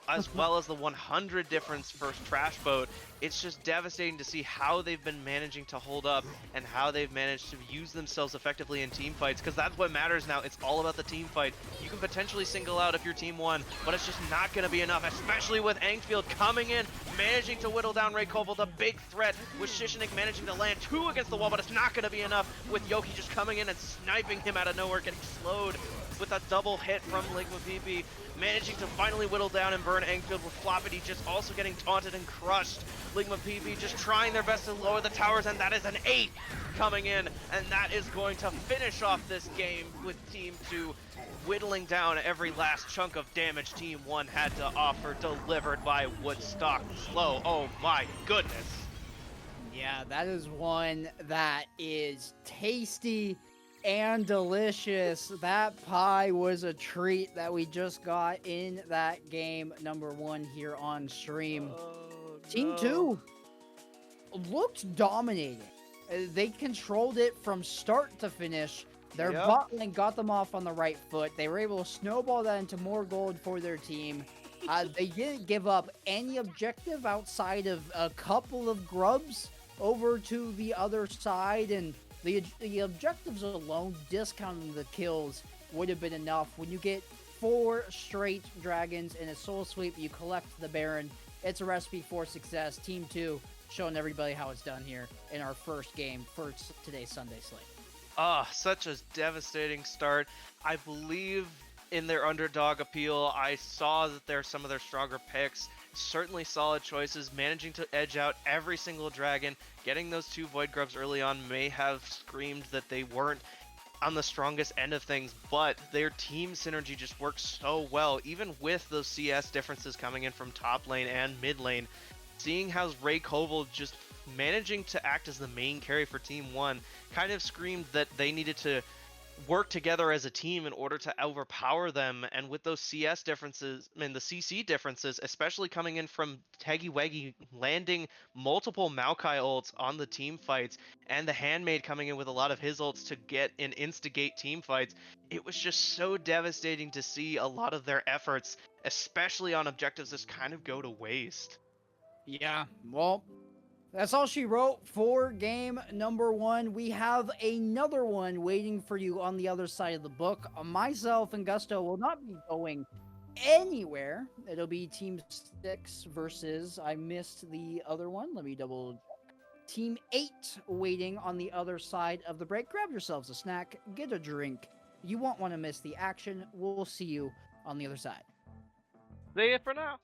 as well as the 100 difference for Trash Boat, it's just devastating to see how they've been managing to hold up and how they've managed to use themselves effectively in team fights, because that's what matters now. It's all about the team fight. You can potentially single out if you're Team 1, but it's just not going to be enough, especially with Angfield coming in, managing to whittle down Ray Koval, the big threat, with Shishinik managing to land 2 against the wall, but it's not going to be enough, with Yoki just coming in and sniping him out of nowhere, getting slowed with a double hit from Ligma PP, managing to finally whittle down and burn Angfield, with Floppity just also getting taunted and crushed. Ligma PP just trying their best to lower the towers, and that is an 8 coming in, and that is going to finish off this game with Team 2 whittling down every last chunk of damage Team 1 had to offer, delivered by Woodstock Slow. Oh my goodness. Yeah, that is one that is tasty and delicious. That pie was a treat that we just got in that game number 1 here on stream. Team 2 looked dominating. They controlled it from start to finish. Their bot lane got them off on the right foot. They were able to snowball that into more gold for their team. They didn't give up any objective outside of a couple of grubs over to the other side, and the objectives alone, discounting the kills, would have been enough. When you get 4 straight dragons in a soul sweep, you collect the Baron. It's a recipe for success. Team 2 showing everybody how it's done here in our first game for today's Sunday slate. Such a devastating start. I believe in their underdog appeal. I saw that they're some of their stronger picks. Certainly solid choices, managing to edge out every single dragon. Getting those 2 Void Grubs early on may have screamed that they weren't on the strongest end of things, but their team synergy just works so well, even with those CS differences coming in from top lane and mid lane. Seeing how Ray Koval just managing to act as the main carry for Team 1 kind of screamed that they needed to work together as a team in order to overpower them. And with those CS differences and the CC differences, especially coming in from Tegiwegi landing multiple Maokai ults on the team fights, and the Handmaid coming in with a lot of his ults to get and instigate team fights, it was just so devastating to see a lot of their efforts, especially on objectives, just kind of go to waste. Yeah, well, that's all she wrote for game number 1. We have another one waiting for you on the other side of the book. Myself and Gusto will not be going anywhere. It'll be Team 6 versus, I missed the other one. Let me double. Team 8 waiting on the other side of the break. Grab yourselves a snack, get a drink. You won't want to miss the action. We'll see you on the other side. See you for now.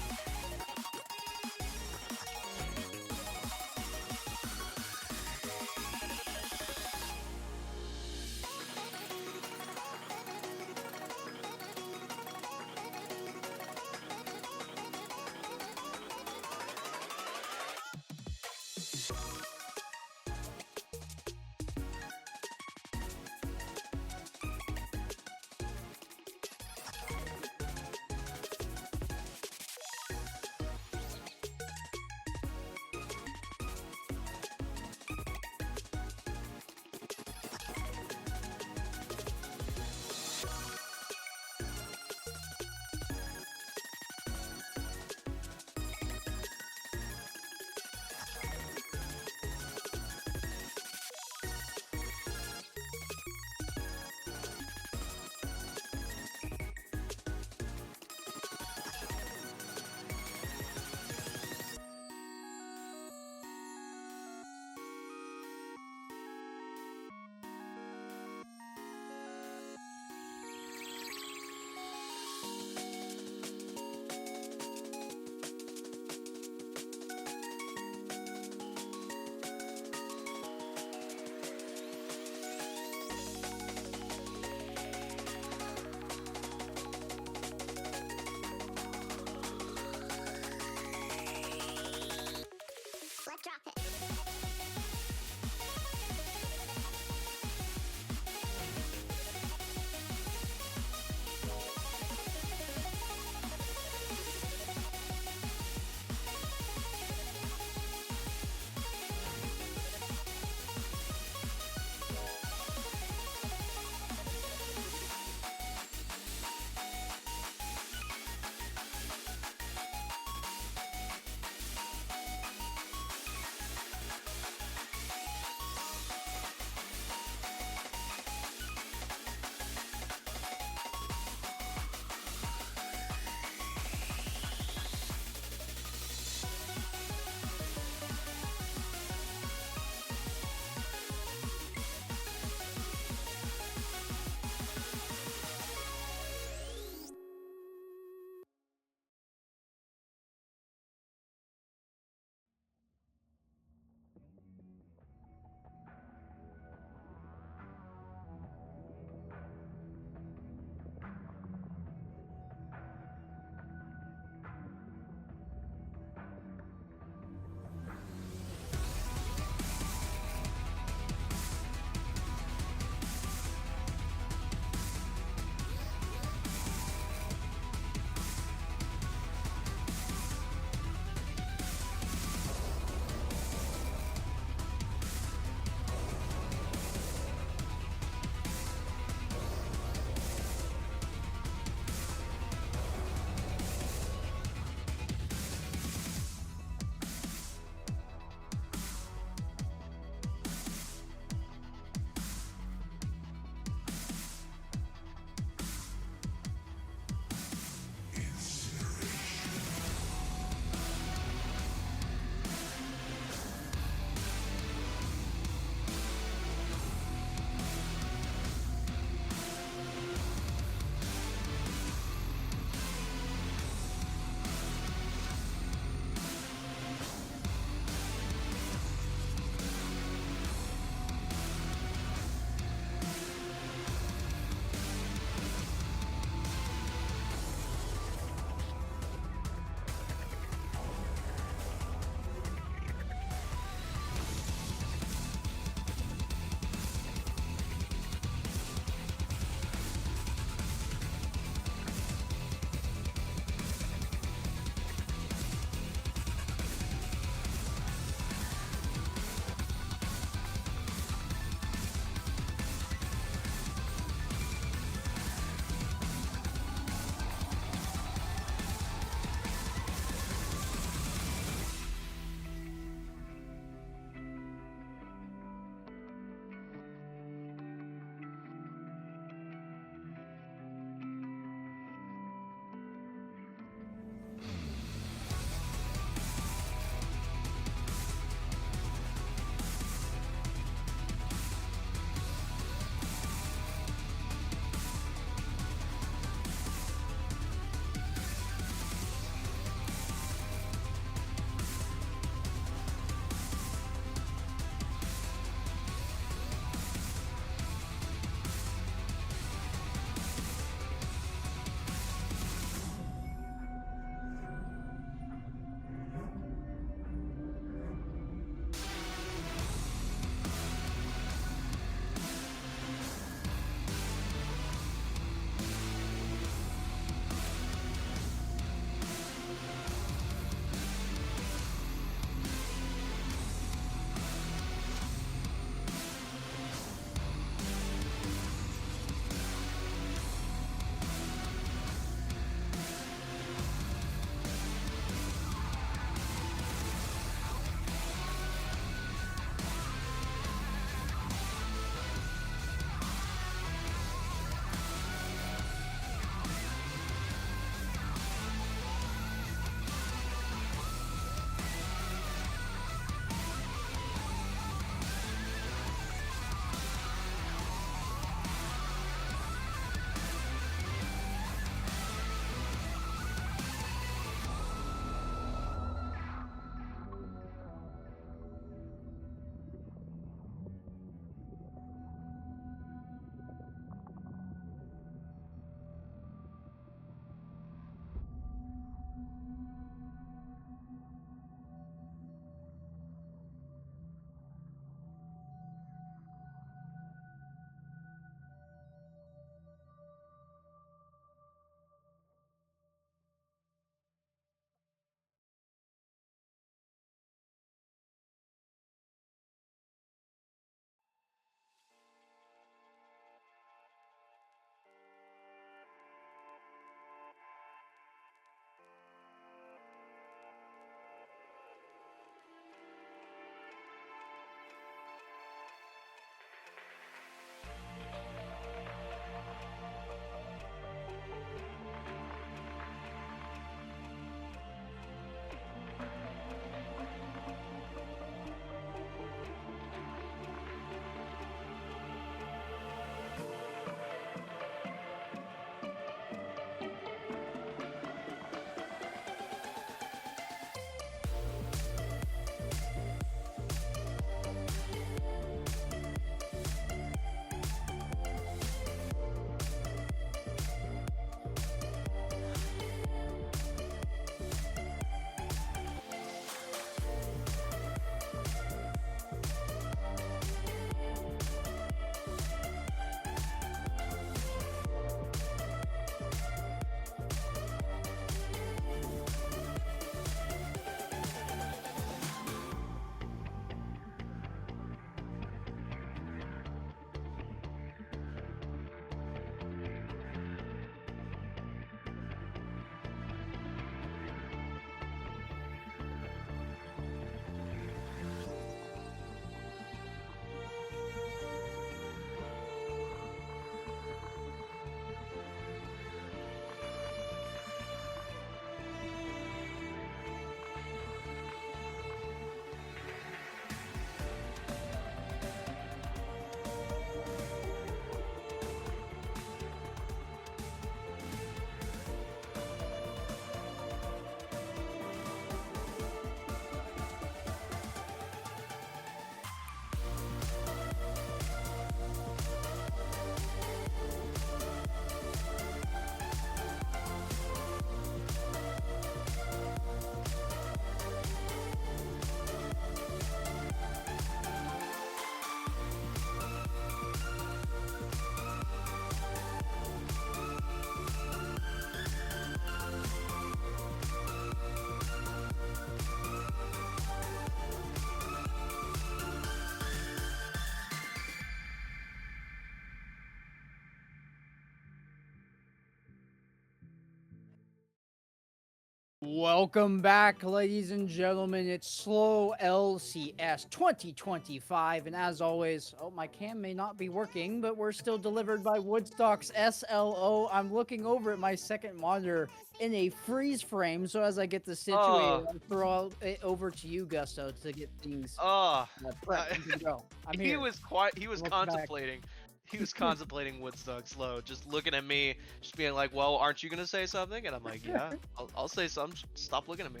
Welcome back, ladies and gentlemen. It's Slow LCS 2025, and as always, my cam may not be working, but we're still delivered by Woodstock's SLO. I'm looking over at my second monitor in a freeze frame, so as I get this situated, I'll throw it over to you, Gusto, to get things prepped and to go. I'm here. He was contemplating. He was contemplating Woodstock slow, just looking at me, just being like, "Well, aren't you gonna say something?" And I'm like, "Yeah, I'll say something. Stop looking at me."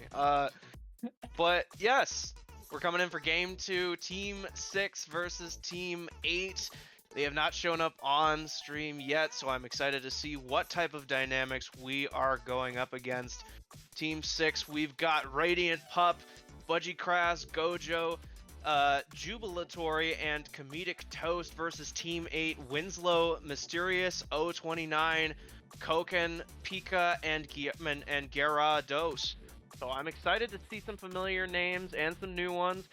But yes, we're coming in for game 2, Team 6 versus Team 8. They have not shown up on stream yet, so I'm excited to see what type of dynamics we are going up against. Team 6, we've got Radiant Pup, Budgie Kras, Gojo, Jubilatory and Comedic Toast versus Team 8, Winslow, Mysterious, O29, Koken, Pika, and Gyarados. So I'm excited to see some familiar names and some new ones.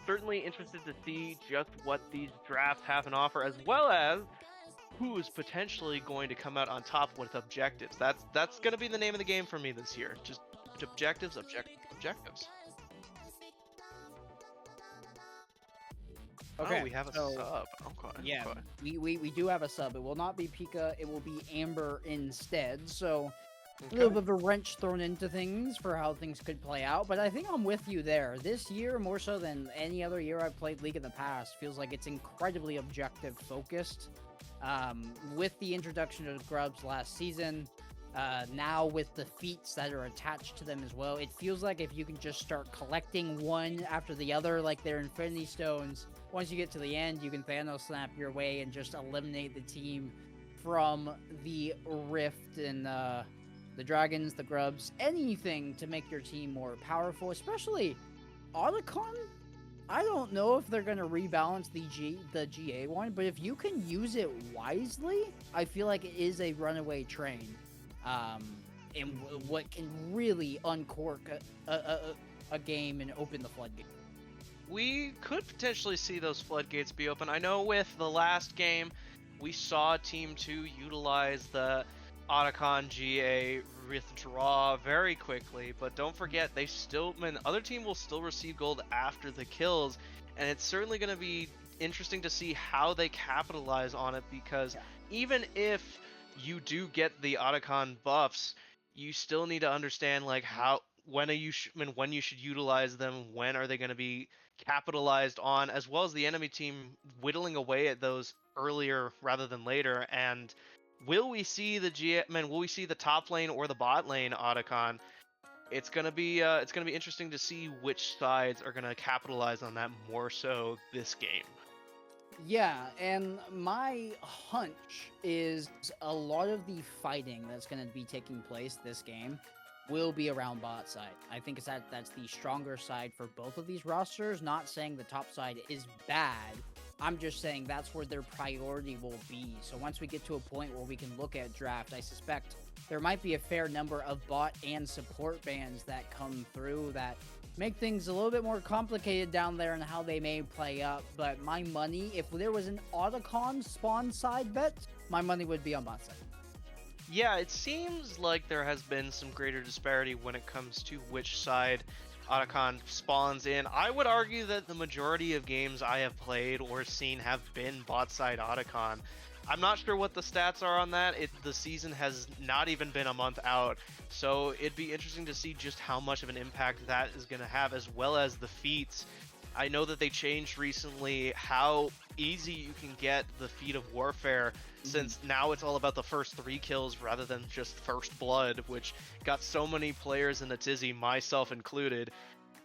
Certainly interested to see just what these drafts have an offer, as well as who is potentially going to come out on top with objectives. That's going to be the name of the game for me this year. Just objectives. Okay, oh, we have a sub. Okay. Yeah, okay. we do have a sub. It will not be Pika, it will be Amber instead. So a little bit of a wrench thrown into things for how things could play out. But I think I'm with you there. This year, more so than any other year I've played League in the past, feels like it's incredibly objective focused. With the introduction of Grubs last season, now with the feats that are attached to them as well, it feels like if you can just start collecting one after the other, like they're Infinity Stones, once you get to the end, you can Thanos snap your way and just eliminate the team from the Rift and the Dragons, the Grubs, anything to make your team more powerful, especially Otacon. I don't know if they're going to rebalance the GA one, but if you can use it wisely, I feel like it is a runaway train. And what can really uncork a game and open the floodgate. We could potentially see those floodgates be open. I know with the last game, we saw Team 2 utilize the Otacon GA withdraw very quickly, but don't forget, other team will still receive gold after the kills, and it's certainly going to be interesting to see how they capitalize on it, because even if you do get the Otacon buffs, you still need to understand like when you should utilize them, when are they going to be capitalized on, as well as the enemy team whittling away at those earlier rather than later. And will we see the top lane or the bot lane Otacon? It's gonna be interesting to see which sides are gonna capitalize on that more so this game. Yeah, and my hunch is a lot of the fighting that's going to be taking place this game will be around bot side. I think that's the stronger side for both of these rosters. Not saying the top side is bad. I'm just saying that's where their priority will be. So once we get to a point where we can look at draft, I suspect there might be a fair number of bot and support bans that come through that make things a little bit more complicated down there and how they may play up. But my money, if there was an Otacon spawn side bet, my money would be on bot side. Yeah, it seems like there has been some greater disparity when it comes to which side Otacon spawns in. I would argue that the majority of games I have played or seen have been bot side Otacon. I'm not sure what the stats are on that. The season has not even been a month out, so it'd be interesting to see just how much of an impact that is going to have, as well as the feats. I know that they changed recently how easy you can get the feat of warfare, since now it's all about the first 3 kills rather than just first blood, which got so many players in a tizzy, myself included.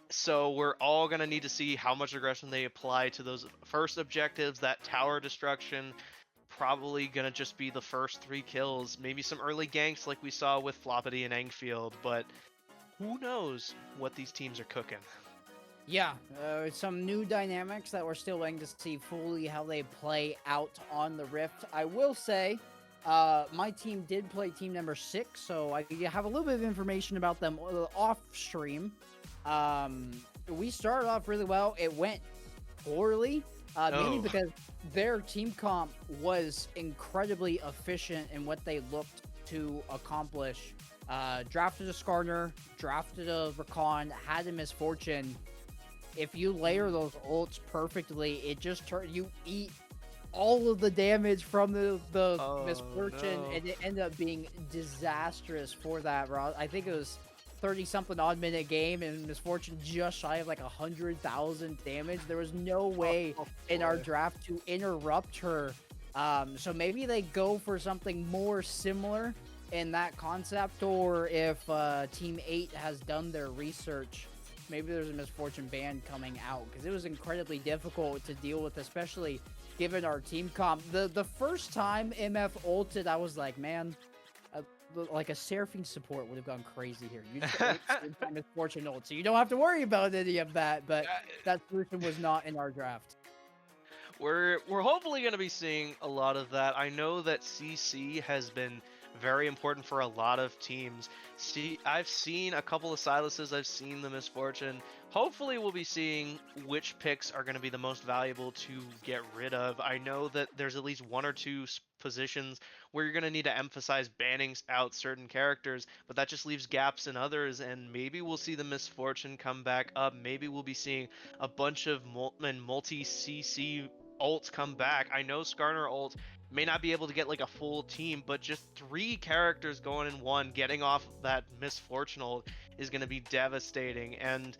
So we're all going to need to see how much aggression they apply to those first objectives. That tower destruction, probably going to just be the first 3 kills. Maybe some early ganks like we saw with Floppity and Engfield, but who knows what these teams are cooking. Yeah, some new dynamics that we're still waiting to see fully how they play out on the Rift. I will say, my team did play team number 6, so I have a little bit of information about them off stream. We started off really well. It went poorly, mainly because their team comp was incredibly efficient in what they looked to accomplish Drafted a Skarner, drafted a Rakan, had a Misfortune. If you layer those ults perfectly, it just you eat all of the damage from the Oh, Misfortune, no. and it ended up being disastrous for that. I think it was 30-something odd minute game, and Misfortune just shy of like 100,000 damage. There was no way in our draft to interrupt her. So maybe they go for something more similar in that concept, or if Team 8 has done their research, maybe there's a Misfortune ban coming out, because it was incredibly difficult to deal with, especially given our team comp. The first time MF ulted, I was like, man, like a Seraphine support would have gone crazy here. You just ult Misfortune ult, so you don't have to worry about any of that, but that solution was not in our draft. We're hopefully going to be seeing a lot of that. I know that CC has been very important for a lot of teams. I've seen a couple of Silases, I've seen the Misfortune. Hopefully we'll be seeing which picks are going to be the most valuable to get rid of. I know that there's at least one or two positions where you're going to need to emphasize banning out certain characters, but that just leaves gaps in others, and maybe we'll see the Misfortune come back up. Maybe we'll be seeing a bunch of multi-CC ults come back. I know Skarner ult may not be able to get like a full team, but just 3 characters going in one, getting off that Misfortune ult is going to be devastating. And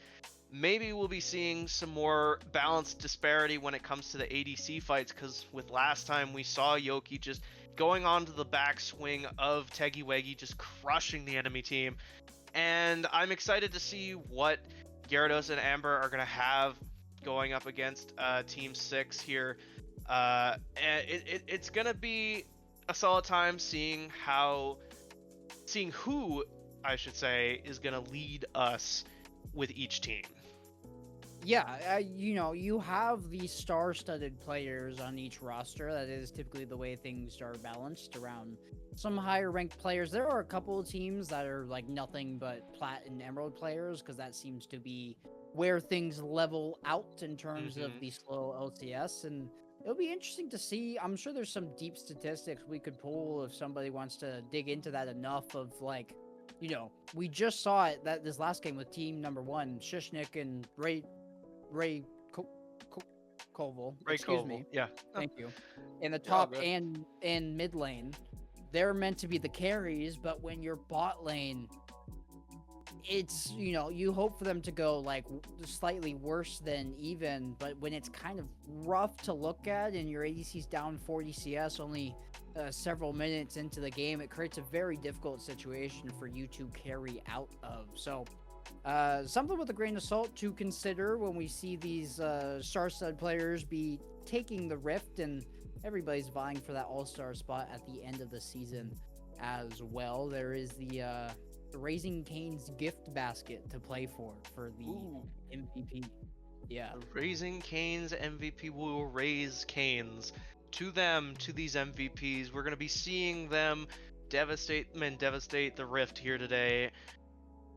maybe we'll be seeing some more balanced disparity when it comes to the ADC fights, because with last time we saw Yoki just going onto the backswing of Teggy just crushing the enemy team. And I'm excited to see what Gyarados and Amber are going to have going up against Team 6 here. And it's going to be a solid time seeing who, I should say, is going to lead us with each team. Yeah, you have these star-studded players on each roster. That is typically the way things are balanced around some higher-ranked players. There are a couple of teams that are like nothing but Plat and Emerald players, because that seems to be where things level out in terms of the slow LCS, and it'll be interesting to see. I'm sure there's some deep statistics we could pull if somebody wants to dig into that enough of, like, we just saw it that this last game with team number 1, Shishnik and Koval. Excuse me. Yeah. Thank you. In the top and mid lane, they're meant to be the carries, but when you're bot lane, it's, you hope for them to go like slightly worse than even, but when it's kind of rough to look at and your ADC's down 40 CS only several minutes into the game, it creates a very difficult situation for you to carry out of. So something with a grain of salt to consider when we see these star-studded players be taking the Rift, and everybody's vying for that all-star spot at the end of the season as well. There is the Raising Cane's gift basket to play for the MVP. Yeah. Raising Cane's MVP will raise Cane's to these MVPs. We're going to be seeing them devastate the Rift here today.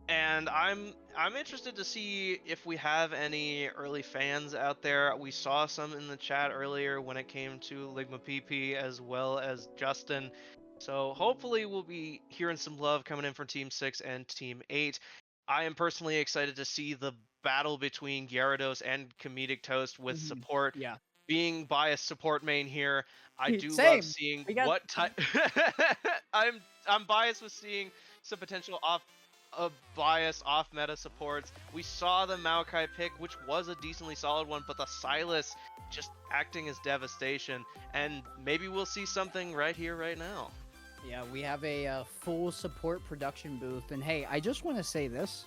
And I'm interested to see if we have any early fans out there. We saw some in the chat earlier when it came to Ligma PP as well as Justin. So hopefully we'll be hearing some love coming in from Team 6 and Team 8. I am personally excited to see the battle between Gyarados and Comedic Toast with support. Yeah. Being biased support main here, I do Same. love seeing what type. I'm biased with seeing some potential bias off meta supports. We saw the Maokai pick, which was a decently solid one, but the Sylas just acting as devastation, and maybe we'll see something right here, right now. Yeah, we have a full support production booth, and hey, I just want to say this: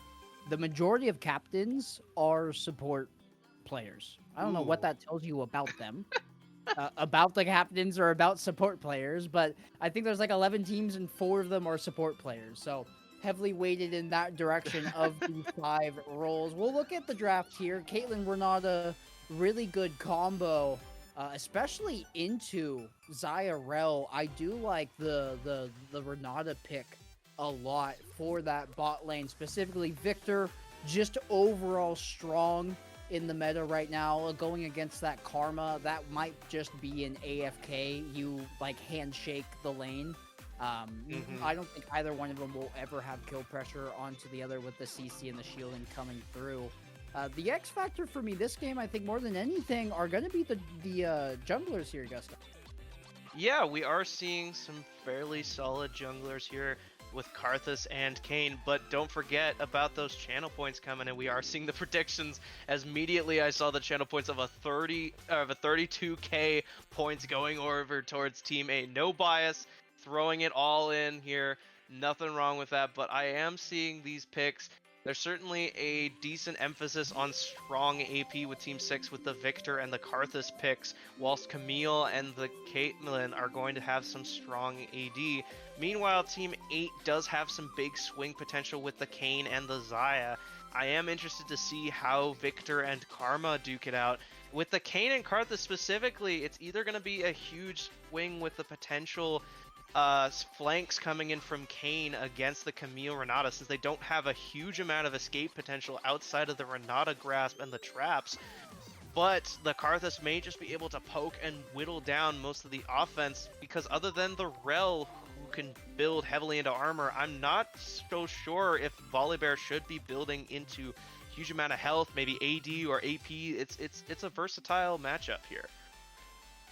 the majority of captains are support players. I don't know what that tells you about them. About the captains or about support players, but I think there's like 11 teams and 4 of them are support players. So heavily weighted in that direction of the 5 roles. We'll look at the draft here. Caitlyn Renata, really good combo, especially into Xayah Rel. I do like the Renata pick a lot for that bot lane, specifically Victor, just overall strong in the meta right now, going against that Karma. That might just be an AFK. You like handshake the lane Mhm. I don't think either one of them will ever have kill pressure onto the other with the CC and the shielding coming through. The X factor for me this game, I think more than anything, are going to be the junglers here, Gusto. Yeah, we are seeing some fairly solid junglers here with Karthus and Kayn, but don't forget about those channel points coming in. We are seeing the predictions as immediately I saw the channel points of a 32k points going over towards Team 8. No bias, throwing it all in here. Nothing wrong with that, but I am seeing these picks. There's certainly a decent emphasis on strong AP with Team 6 with the Victor and the Karthus picks, whilst Camille and the Caitlyn are going to have some strong AD. Meanwhile, Team 8 does have some big swing potential with the Kayn and the Xayah. I am interested to see how Victor and Karma duke it out. With the Kayn and Karthus specifically, it's either going to be a huge swing with the potential flanks coming in from Kayn against the Camille Renata, since they don't have a huge amount of escape potential outside of the Renata grasp and the traps. But the Karthus may just be able to poke and whittle down most of the offense, because other than the Rel, who can build heavily into armor, I'm not so sure if Volibear should be building into huge amount of health, maybe AD or AP. It's a versatile matchup here.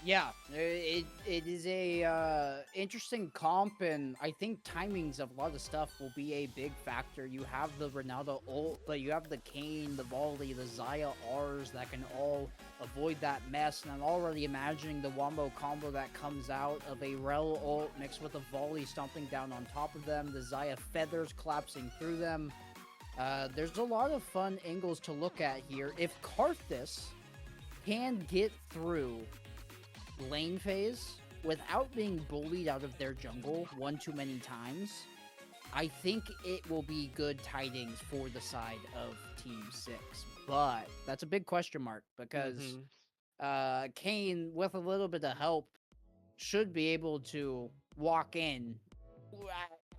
Yeah, it is a interesting comp, and I think timings of a lot of stuff will be a big factor. You have the Renata ult, but you have the Kayn, the Volley, the Xayah Rs that can all avoid that mess, and I'm already imagining the wombo combo that comes out of a Rel ult mixed with a Volley stomping down on top of them, the Xayah feathers collapsing through them. There's a lot of fun angles to look at here. If Karthus can get through lane phase without being bullied out of their jungle one too many times, I think it will be good tidings for the side of Team 6. But that's a big question mark, because Kayn, with a little bit of help, should be able to walk in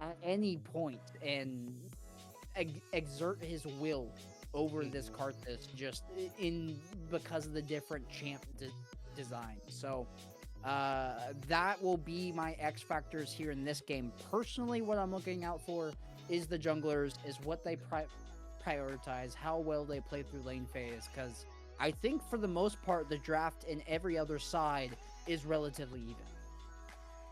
at any point and exert his will over this Karthus just because of the different champ design. So that will be my X factors here in this game. Personally, what I'm looking out for is the junglers, is what they prioritize, how well they play through lane phase, because I think for the most part the draft in every other side is relatively even.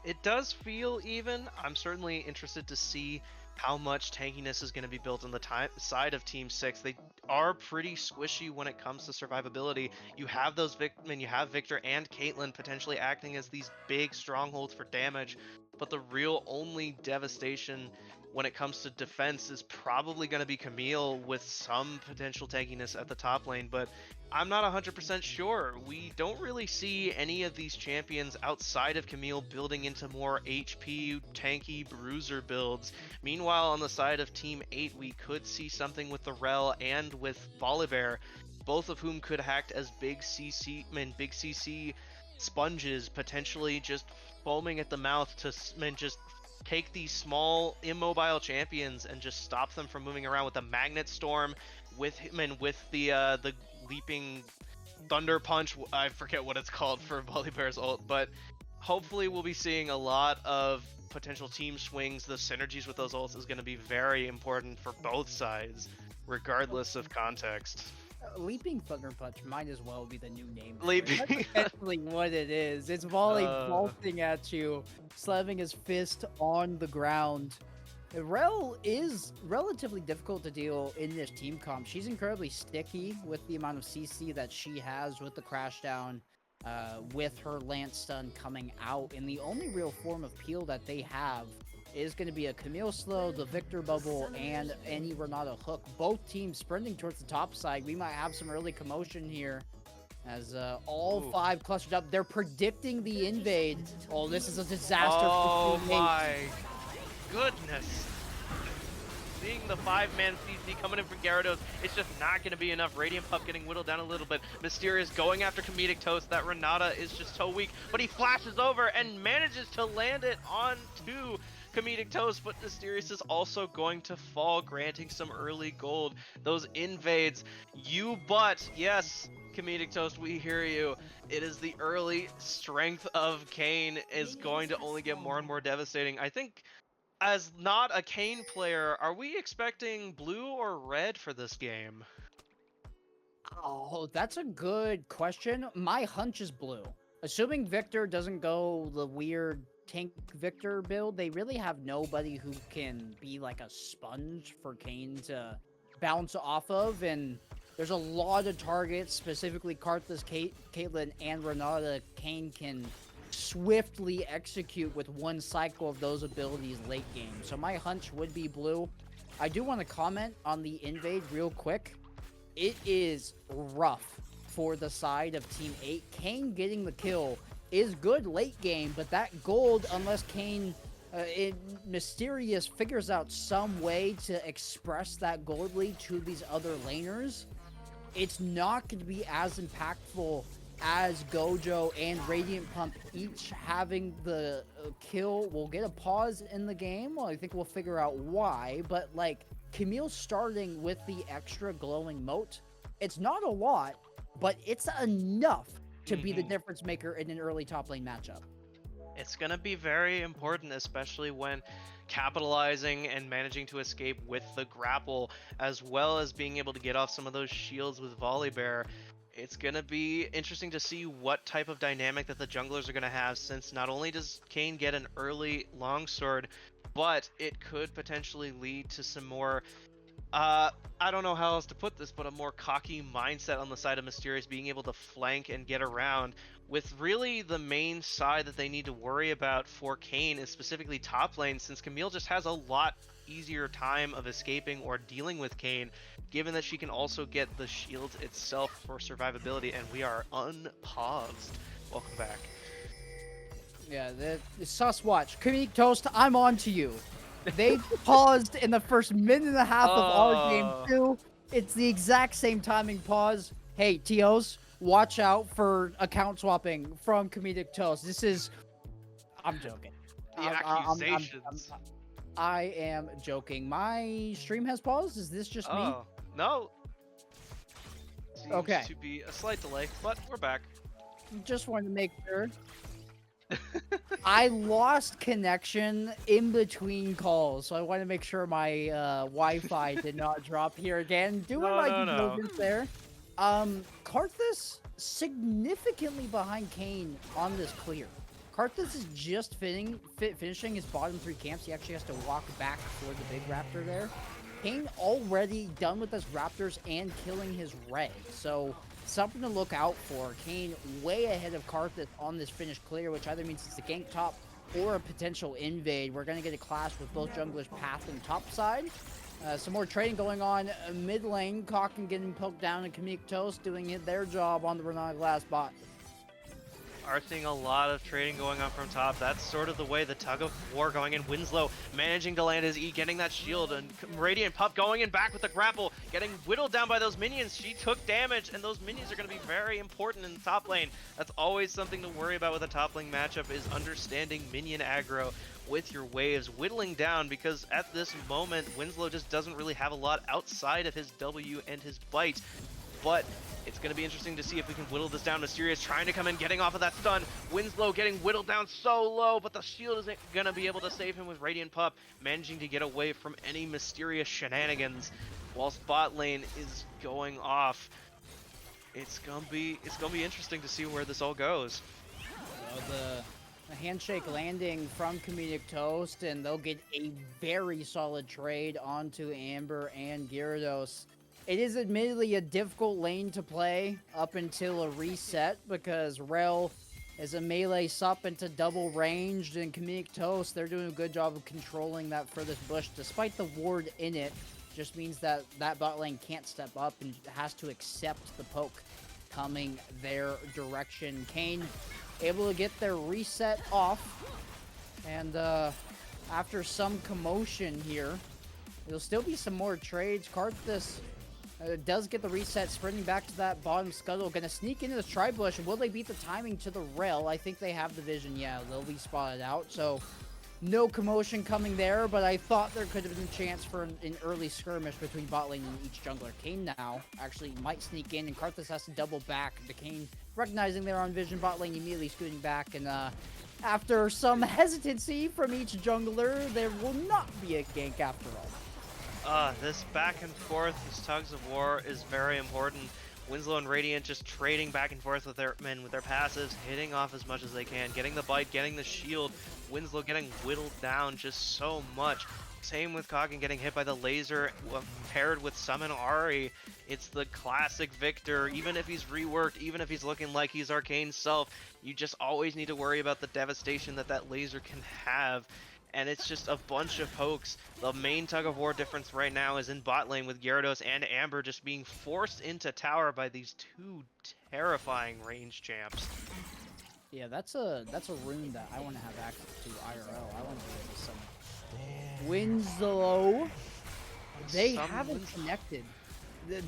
It does feel even. I'm certainly interested to see how much tankiness is going to be built on the side of Team 6. They are pretty squishy when it comes to survivability. You have those you have Victor and Caitlyn potentially acting as these big strongholds for damage, but the real only devastation when it comes to defense is probably going to be Camille with some potential tankiness at the top lane, but I'm not 100% sure. We don't really see any of these champions outside of Camille building into more HP, tanky bruiser builds. Meanwhile, on the side of Team 8, we could see something with the Rel and with Volibear, both of whom could act as big CC sponges, potentially just foaming at the mouth to just take these small immobile champions and just stop them from moving around with the Magnet Storm, with him and with the leaping Thunder Punch. I forget what it's called for Volibear's ult, but hopefully we'll be seeing a lot of potential team swings. The synergies with those ults is going to be very important for both sides, regardless of context. Leaping Thunder Punch might as well be the new name. Leaping. That's essentially what it is. It's Volley vaulting at you, slamming his fist on the ground. Rel is relatively difficult to deal in this team comp. She's incredibly sticky with the amount of CC that she has with the Crashdown, with her Lance Stun coming out. And the only real form of peel that they have is going to be a Camille Slow, the Victor Bubble, and any Renata Hook. Both teams sprinting towards the top side. We might have some early commotion here as all five clustered up. They're predicting the invade. Oh, this is a disaster. Oh my goodness. Seeing the 5-man CC coming in for Gyarados, it's just not going to be enough. Radiant Pup getting whittled down a little bit. Mysterious going after Comedic Toast. That Renata is just so weak, but he flashes over and manages to land it onto Comedic Toast, but Mysterious is also going to fall, granting some early gold. Those invades, yes, Comedic Toast, we hear you. It is the early strength of Kayn is going to only get more and more devastating. I think, as not a Kayn player, are we expecting blue or red for this game? Oh, that's a good question. My hunch is blue. Assuming Victor doesn't go the weird tank Victor build, they really have nobody who can be like a sponge for Kayn to bounce off of, and there's a lot of targets, specifically Karthus, Caitlyn, and Renata. Kayn can swiftly execute with one cycle of those abilities late game. So my hunch would be blue. I do want to comment on the invade real quick. It is rough for the side of Team 8. Kayn getting the kill is good late game, but that gold, unless Kayn Mysterious figures out some way to express that gold lead to these other laners, it's not going to be as impactful as Gojo and Radiant Pump each having the kill. We'll get a pause in the game. Well, I think we'll figure out why, but like Camille starting with the extra glowing moat, it's not a lot, but it's enough to be the difference maker in an early top lane matchup. It's going to be very important, especially when capitalizing and managing to escape with the grapple, as well as being able to get off some of those shields with Volibear. It's going to be interesting to see what type of dynamic that the junglers are going to have, since not only does Kayn get an early longsword, but it could potentially lead to some more, I don't know how else to put this, but a more cocky mindset on the side of Mysterious, being able to flank and get around, with really the main side that they need to worry about for Kayn is specifically top lane, since Camille just has a lot easier time of escaping or dealing with Kayn, given that she can also get the shield itself for survivability, and we are unpaused. Welcome back. Yeah, the sus watch. Comedic Toast, I'm on to you. They paused in the first minute and a half of our game too. It's the exact same timing pause. Hey, TOs, watch out for account swapping from Comedic Toast. This is... I'm joking. The accusations. I am joking. My stream has paused? Is this just me? No. Seems okay. to be a slight delay, but we're back. Just wanted to make sure. I lost connection in between calls, so I want to make sure my Wi-Fi did not drop here again. Doing my due diligence there. Karthus significantly behind Kayn on this clear. Karthus is just finishing his bottom 3 camps. He actually has to walk back for the big raptor there. Kayn already done with his raptors and killing his red. So something to look out for. Kayn way ahead of Karthus on this finish clear, which either means it's a gank top or a potential invade. We're going to get a clash with both junglers path and top side. Some more trading going on mid lane. Cocken getting poked down and Comedic Toast doing their job on the Renata Glass bot. Are seeing a lot of trading going on from top. That's sort of the way the tug of war going in. Winslow managing to land his E, getting that shield, and Radiant Pup going in back with the grapple, getting whittled down by those minions. She took damage, and those minions are going to be very important in the top lane. That's always something to worry about with a top lane matchup, is understanding minion aggro with your waves, whittling down, because at this moment, Winslow just doesn't really have a lot outside of his W and his bite. But it's going to be interesting to see if we can whittle this down. Mysterious trying to come in, getting off of that stun. Winslow getting whittled down so low, but the shield isn't going to be able to save him with Radiant Pup, managing to get away from any Mysterious shenanigans, whilst bot lane is going off. It's gonna be interesting to see where this all goes. The handshake landing from Comedic Toast, and they'll get a very solid trade onto Amber and Gyarados. It is admittedly a difficult lane to play up until a reset, because Rel is a melee sup into double ranged, and Comedic Toast, they're doing a good job of controlling that furthest bush despite the ward in it. Just means that that bot lane can't step up and has to accept the poke coming their direction. Kayn able to get their reset off, and after some commotion here, there'll still be some more trades. Karthus does get the reset, sprinting back to that bottom scuttle. Gonna sneak into the tri-bush. Will they beat the timing to the rail? I think they have the vision. Yeah, they'll be spotted out. So No commotion coming there, but I thought there could have been a chance for an early skirmish between bot lane and each jungler. Kane now actually might sneak in, and Karthus has to double back. The Kane recognizing they're on vision, bot lane immediately scooting back, and after some hesitancy from each jungler, there will not be a gank after all. This back and forth, these tugs of war is very important. Winslow and Radiant just trading back and forth with their passives, hitting off as much as they can, getting the bite, getting the shield. Winslow getting whittled down just so much. Same with Kogan getting hit by the laser paired with Summon Ari. It's the classic Victor. Even if he's reworked, even if he's looking like he's Arcane's self, you just always need to worry about the devastation that that laser can have. And it's just a bunch of pokes. The main tug of war difference right now is in bot lane with Gyarados and Amber just being forced into tower by these two terrifying range champs. Yeah, that's a rune that I want to have access to IRL. I want to be able to summon Winslow. They haven't connected.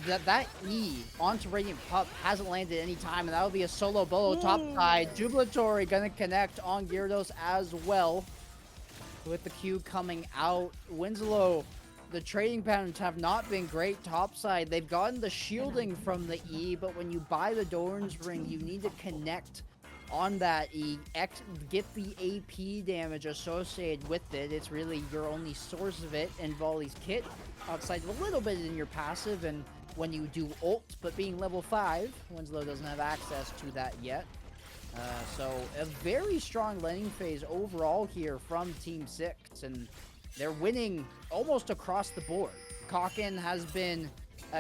That E onto Radiant Pup hasn't landed any time, and that would be a solo bolo top side. Jubilatory gonna connect on Gyarados as well. With the Q coming out, Winslow, the trading patterns have not been great topside. They've gotten the shielding from the E, but when you buy the Doran's Ring, you need to connect on that E, get the AP damage associated with it. It's really your only source of it, and Volley's kit outside a little bit in your passive, and when you do ult, but being level 5, Winslow doesn't have access to that yet. So a very strong laning phase overall here from Team 6, and they're winning almost across the board. Koken has been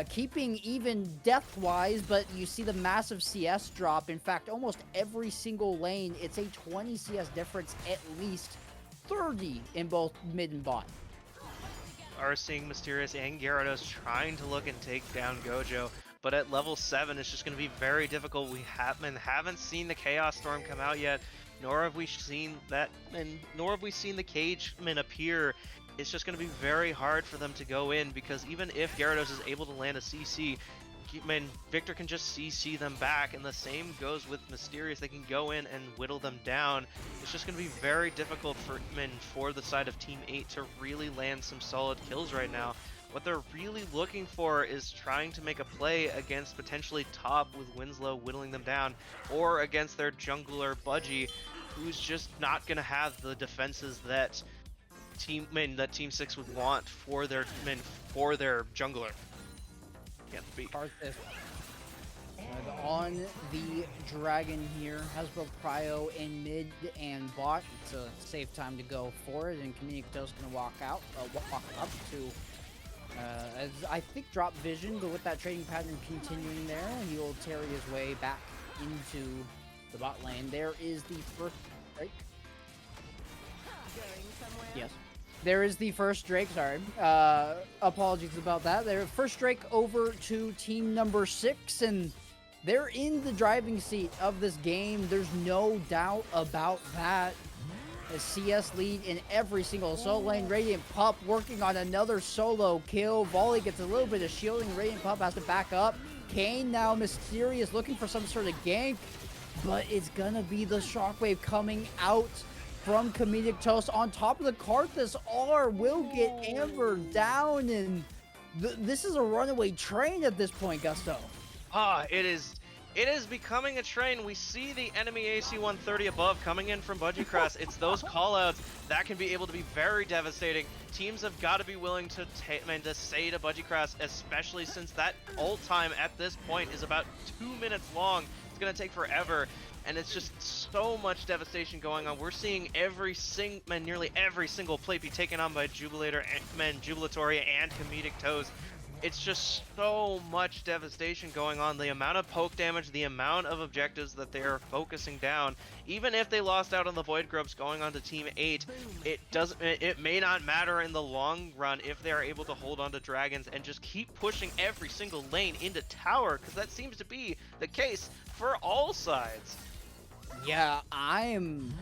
keeping even death-wise, but you see the massive CS drop. In fact, almost every single lane, it's a 20 CS difference, at least 30 in both mid and bot. Are seeing Mysterious and Gyarados trying to look and take down Gojo. But at level 7, it's just going to be very difficult. We haven't seen the Chaos Storm come out yet, nor have we seen that, and nor have we seen the Cage appear. It's just going to be very hard for them to go in, because even if Gyarados is able to land a CC, Victor can just CC them back, and the same goes with Mysterious. They can go in and whittle them down. It's just going to be very difficult for the side of Team 8 to really land some solid kills right now. What they're really looking for is trying to make a play against potentially top with Winslow whittling them down, or against their jungler Budgie, who's just not going to have the defenses that Team 6 would want for their jungler. Can't speak. On the dragon here, has both prio in mid and bot. It's a safe time to go for it, and Communicator's going to walk up to. As I think drop vision, but with that trading pattern continuing there, he will tarry his way back into the bot lane. There is the first Drake. Yes. There is the first Drake, sorry. Apologies about that. Their first Drake over to team number 6, and they're in the driving seat of this game. There's no doubt about that. A CS lead in every single solo lane. Radiant Pup working on another solo kill. Volley gets a little bit of shielding. Radiant Pup has to back up. Kane now Mysterious looking for some sort of gank, but it's gonna be the shockwave coming out from Comedic Toast on top of the Karthus. R will get Amber down, and this is a runaway train at this point, Gusto. It is becoming a train. We see the enemy AC 130 above coming in from Budgie Cross. It's those callouts that can be able to be very devastating. Teams have got to be willing to say to Budgie Cross, especially since that ult time at this point is about 2 minutes long. It's going to take forever, and it's just so much devastation going on. We're seeing nearly every single plate be taken on by Jubilatory and Comedic Toes. It's just so much devastation going on. The amount of poke damage, the amount of objectives that they are focusing down. Even if they lost out on the Void Grubs going on to Team 8, it may not matter in the long run if they are able to hold on to Dragons and just keep pushing every single lane into tower, because that seems to be the case for all sides. Yeah, I'm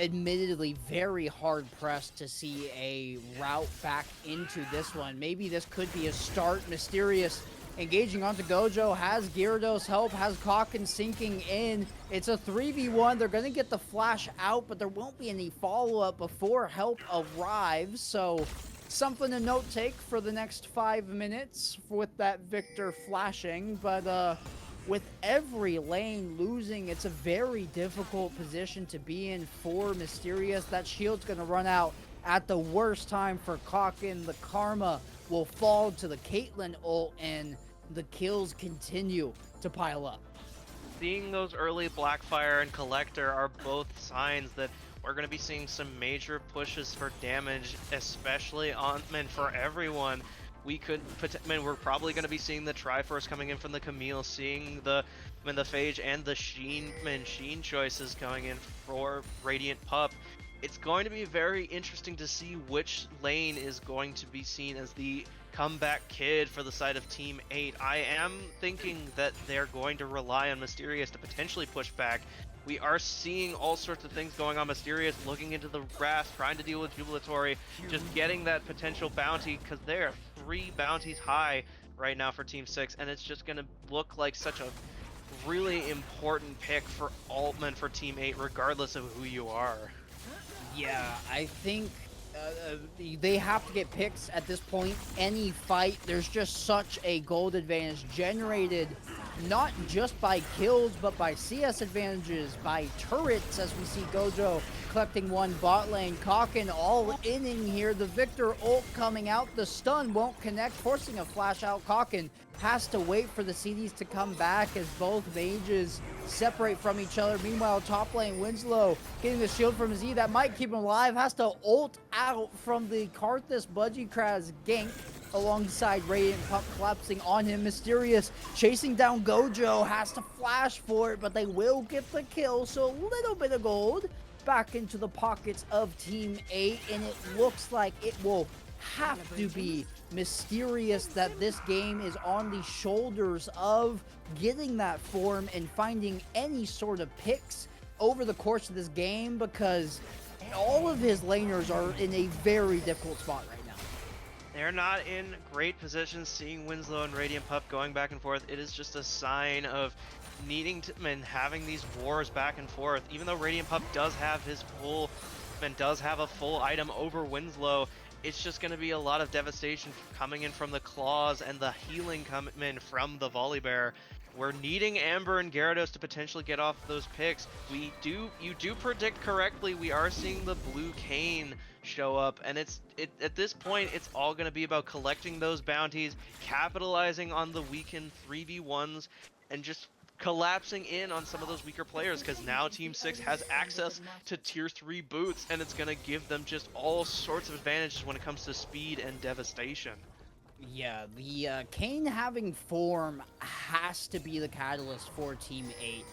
admittedly very hard pressed to see a route back into this one. Maybe this could be a start. Mysterious engaging onto Gojo, has Gyarados help, has Kokken sinking in. It's a 3v1. They're going to get the flash out, but there won't be any follow-up before help arrives. So something to note take for the next 5 minutes with that Victor flashing. But with every lane losing, it's a very difficult position to be in for Mysterious. That shield's going to run out at the worst time for Kokken. The Karma will fall to the Caitlyn ult, and the kills continue to pile up. Seeing those early Blackfire and Collector are both signs that we're going to be seeing some major pushes for damage, especially on, for everyone. We're probably going to be seeing the Triforce coming in from the Camille, seeing the Phage and the Sheen choices going in for Radiant Pup. It's going to be very interesting to see which lane is going to be seen as the comeback kid for the side of Team 8. I am thinking that they're going to rely on Mysterious to potentially push back. We are seeing all sorts of things going on. Mysterious looking into the grass, trying to deal with Jubilatory, just getting that potential bounty, because they're 3 bounties high right now for Team 6, and it's just going to look like such a really important pick for Altman for Team 8, regardless of who you are. Yeah, I think they have to get picks at this point. Any fight, there's just such a gold advantage generated not just by kills, but by CS advantages, by turrets, as we see Gojo collecting one bot lane. Kokken all inning here. The Victor ult coming out. The stun won't connect, forcing a flash out. Kokken has to wait for the CDs to come back as both mages separate from each other. Meanwhile, top lane, Winslow getting the shield from Z that might keep him alive, has to ult out from the Karthus Budgiekraz gank alongside Radiant Pup collapsing on him. Mysterious chasing down Gojo, has to flash for it, but they will get the kill, so a little bit of gold back into the pockets of Team 8, and it looks like it will have to be Mysterious that this game is on the shoulders of, getting that form and finding any sort of picks over the course of this game, because all of his laners are in a very difficult spot right now. They're not in great positions. Seeing Winslow and Radiant Pup going back and forth, it is just a sign of needing to and having these wars back and forth. Even though Radiant Pup does have his full and does have a full item over Winslow, it's just going to be a lot of devastation coming in from the claws and the healing coming in from the Volibear. We're needing Amber and Gyarados to potentially get off those picks. You do predict correctly. We are seeing the blue cane show up, and at this point, it's all going to be about collecting those bounties, capitalizing on the weakened 3v1s, and just collapsing in on some of those weaker players, because now Team 6 has access to tier 3 boots, and it's going to give them just all sorts of advantages when it comes to speed and devastation. Yeah, the Kayn having form has to be the catalyst for Team 8.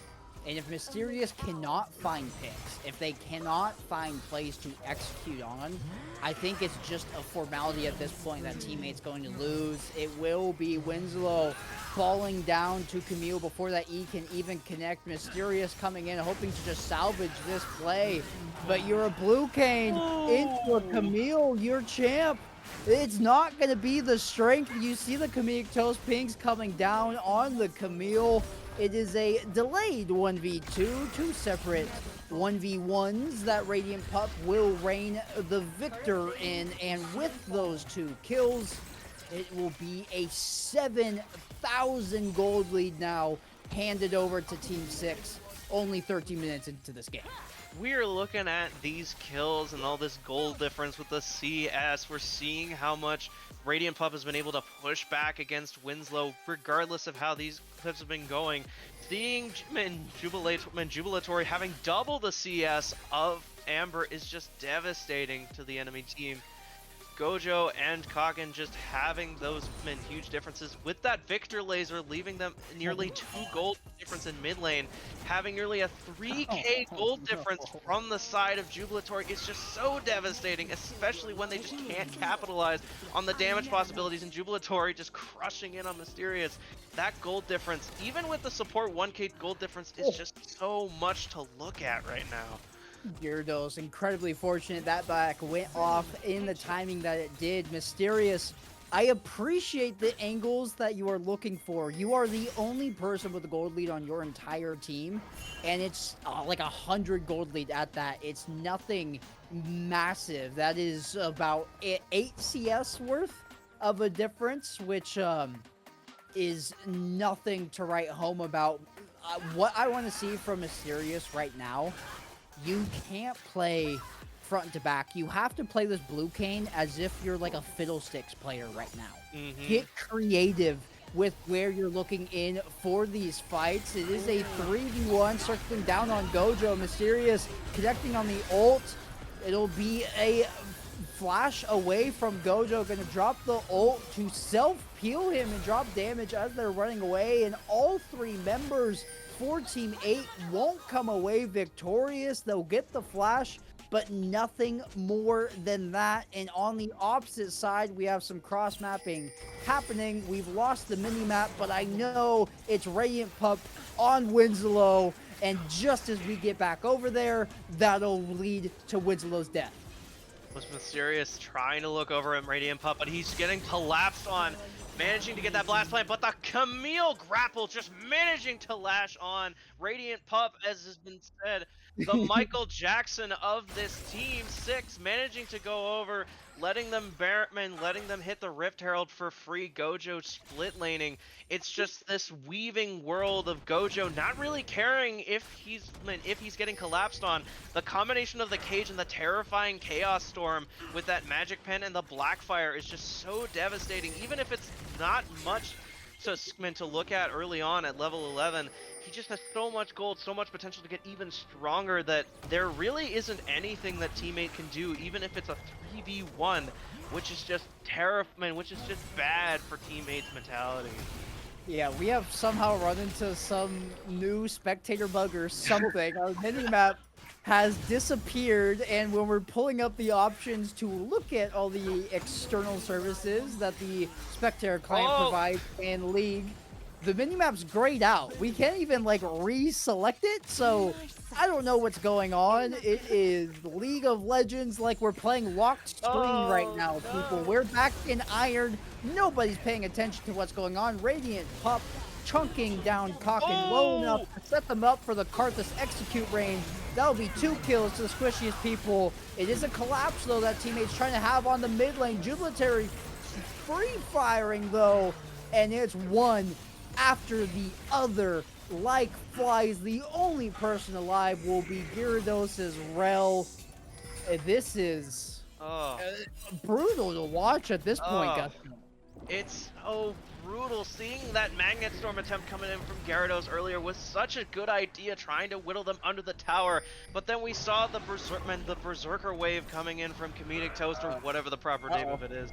And if Mysterious cannot find picks, if they cannot find plays to execute on, I think it's just a formality at this point that Team 8's going to lose. It will be Winslow falling down to Camille before that E can even connect. Mysterious coming in, hoping to just salvage this play. But you're a blue Kayn into a Camille, you're champ. It's not going to be the strength. You see the Comedic Toast pings coming down on the Camille. It is a delayed 1v2, 2 separate 1v1s that Radiant Pup will reign the victor in. And with those 2 kills, it will be a 7,000 gold lead now handed over to Team 6, only 13 minutes into this game. We're looking at these kills and all this gold difference with the CS. We're seeing how much Radiant Pup has been able to push back against Winslow, regardless of how these clips have been going. Seeing Jubilatory having double the CS of Amber is just devastating to the enemy team. Gojo and Kokken just having those huge differences with that Victor laser, leaving them nearly 2 gold difference in mid lane, having nearly a 3k gold difference from the side of Jubilatory is just so devastating, especially when they just can't capitalize on the damage possibilities, and Jubilatory just crushing in on Mysterious. That gold difference, even with the support 1k gold difference, is just so much to look at right now. Gyarados incredibly fortunate that back went off in the timing that it did. Mysterious I appreciate the angles that you are looking for. You are the only person with a gold lead on your entire team, and it's like 100 gold lead at that. It's nothing massive. That is about 8 CS worth of a difference, which is nothing to write home about. What I want to see from Mysterious right now, you can't play front to back. You have to play this blue cane as if you're like a Fiddlesticks player right now. Get creative with where you're looking in for these fights. It is a 3v1 circling down on Gojo. Mysterious connecting on the ult. It'll be a flash away from Gojo. Gonna drop the ult to self-peel him and drop damage as they're running away. And all 3 members for Team 8 won't come away victorious. They'll get the flash, but nothing more than that. And on the opposite side, we have some cross-mapping happening. We've lost the mini-map, but I know it's Radiant Pup on Winslow. And just as we get back over there, that'll lead to Winslow's death. Was Mysterious trying to look over at Radiant Pup, but he's getting collapsed on, managing to get that blast plant, but the Camille grapple just managing to lash on Radiant Pup, as has been said, the Michael Jackson of this Team 6, managing to go over, letting them letting them hit the Rift Herald for free. Gojo split laning. It's just this weaving world of Gojo not really caring if he's getting collapsed on. The combination of the cage and the terrifying Chaos Storm with that Magic Pen and the Blackfire is just so devastating. Even if it's not much to look at early on at level 11, he just has so much gold, so much potential to get even stronger that there really isn't anything that teammate can do, even if it's a 3v1, which is just terrifying, which is just bad for teammates' mentality. Yeah, we have somehow run into some new spectator bug or something. Our minimap has disappeared, and when we're pulling up the options to look at all the external services that the spectator client provides in League, the minimap's grayed out. We can't even like reselect it, so I don't know what's going on. It is League of Legends like we're playing locked screen right now, people. We're back in Iron. Nobody's paying attention to what's going on. Radiant Pup chunking down Kokken low enough to set them up for the Karthus execute range. That'll be 2 kills to the squishiest people. It is a collapse, though, that teammate's trying to have on the mid lane. Jubilatory free firing, though, and it's one after the other like flies. The only person alive will be Gyarados' Rel. This is brutal to watch at this point, Gusto. It's so brutal. Seeing that Magnet Storm attempt coming in from Gyarados earlier was such a good idea, trying to whittle them under the tower, but then we saw the Berserker wave coming in from Comedic Toast, or whatever the proper name of it is.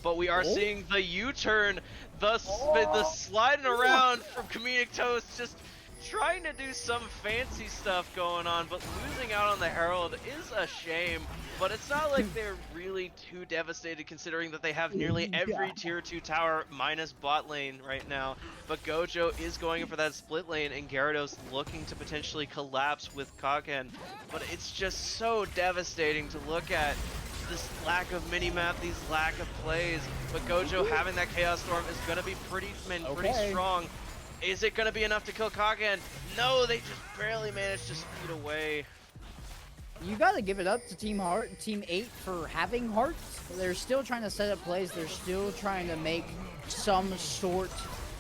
But we are seeing the U-turn, the sliding around from Comedic Toast, just trying to do some fancy stuff going on, but losing out on the Herald is a shame. But it's not like they're really too devastated, considering that they have nearly every tier 2 tower minus bot lane right now. But Gojo is going for that split lane, and Gyarados looking to potentially collapse with Kokken. But it's just so devastating to look at. This lack of minimap, these lack of plays, but Gojo having that Chaos Storm is going to be pretty strong. Is it going to be enough to kill Kokken? No, they just barely managed to speed away. You got to give it up to Team 8 for having hearts. They're still trying to set up plays. They're still trying to make some sort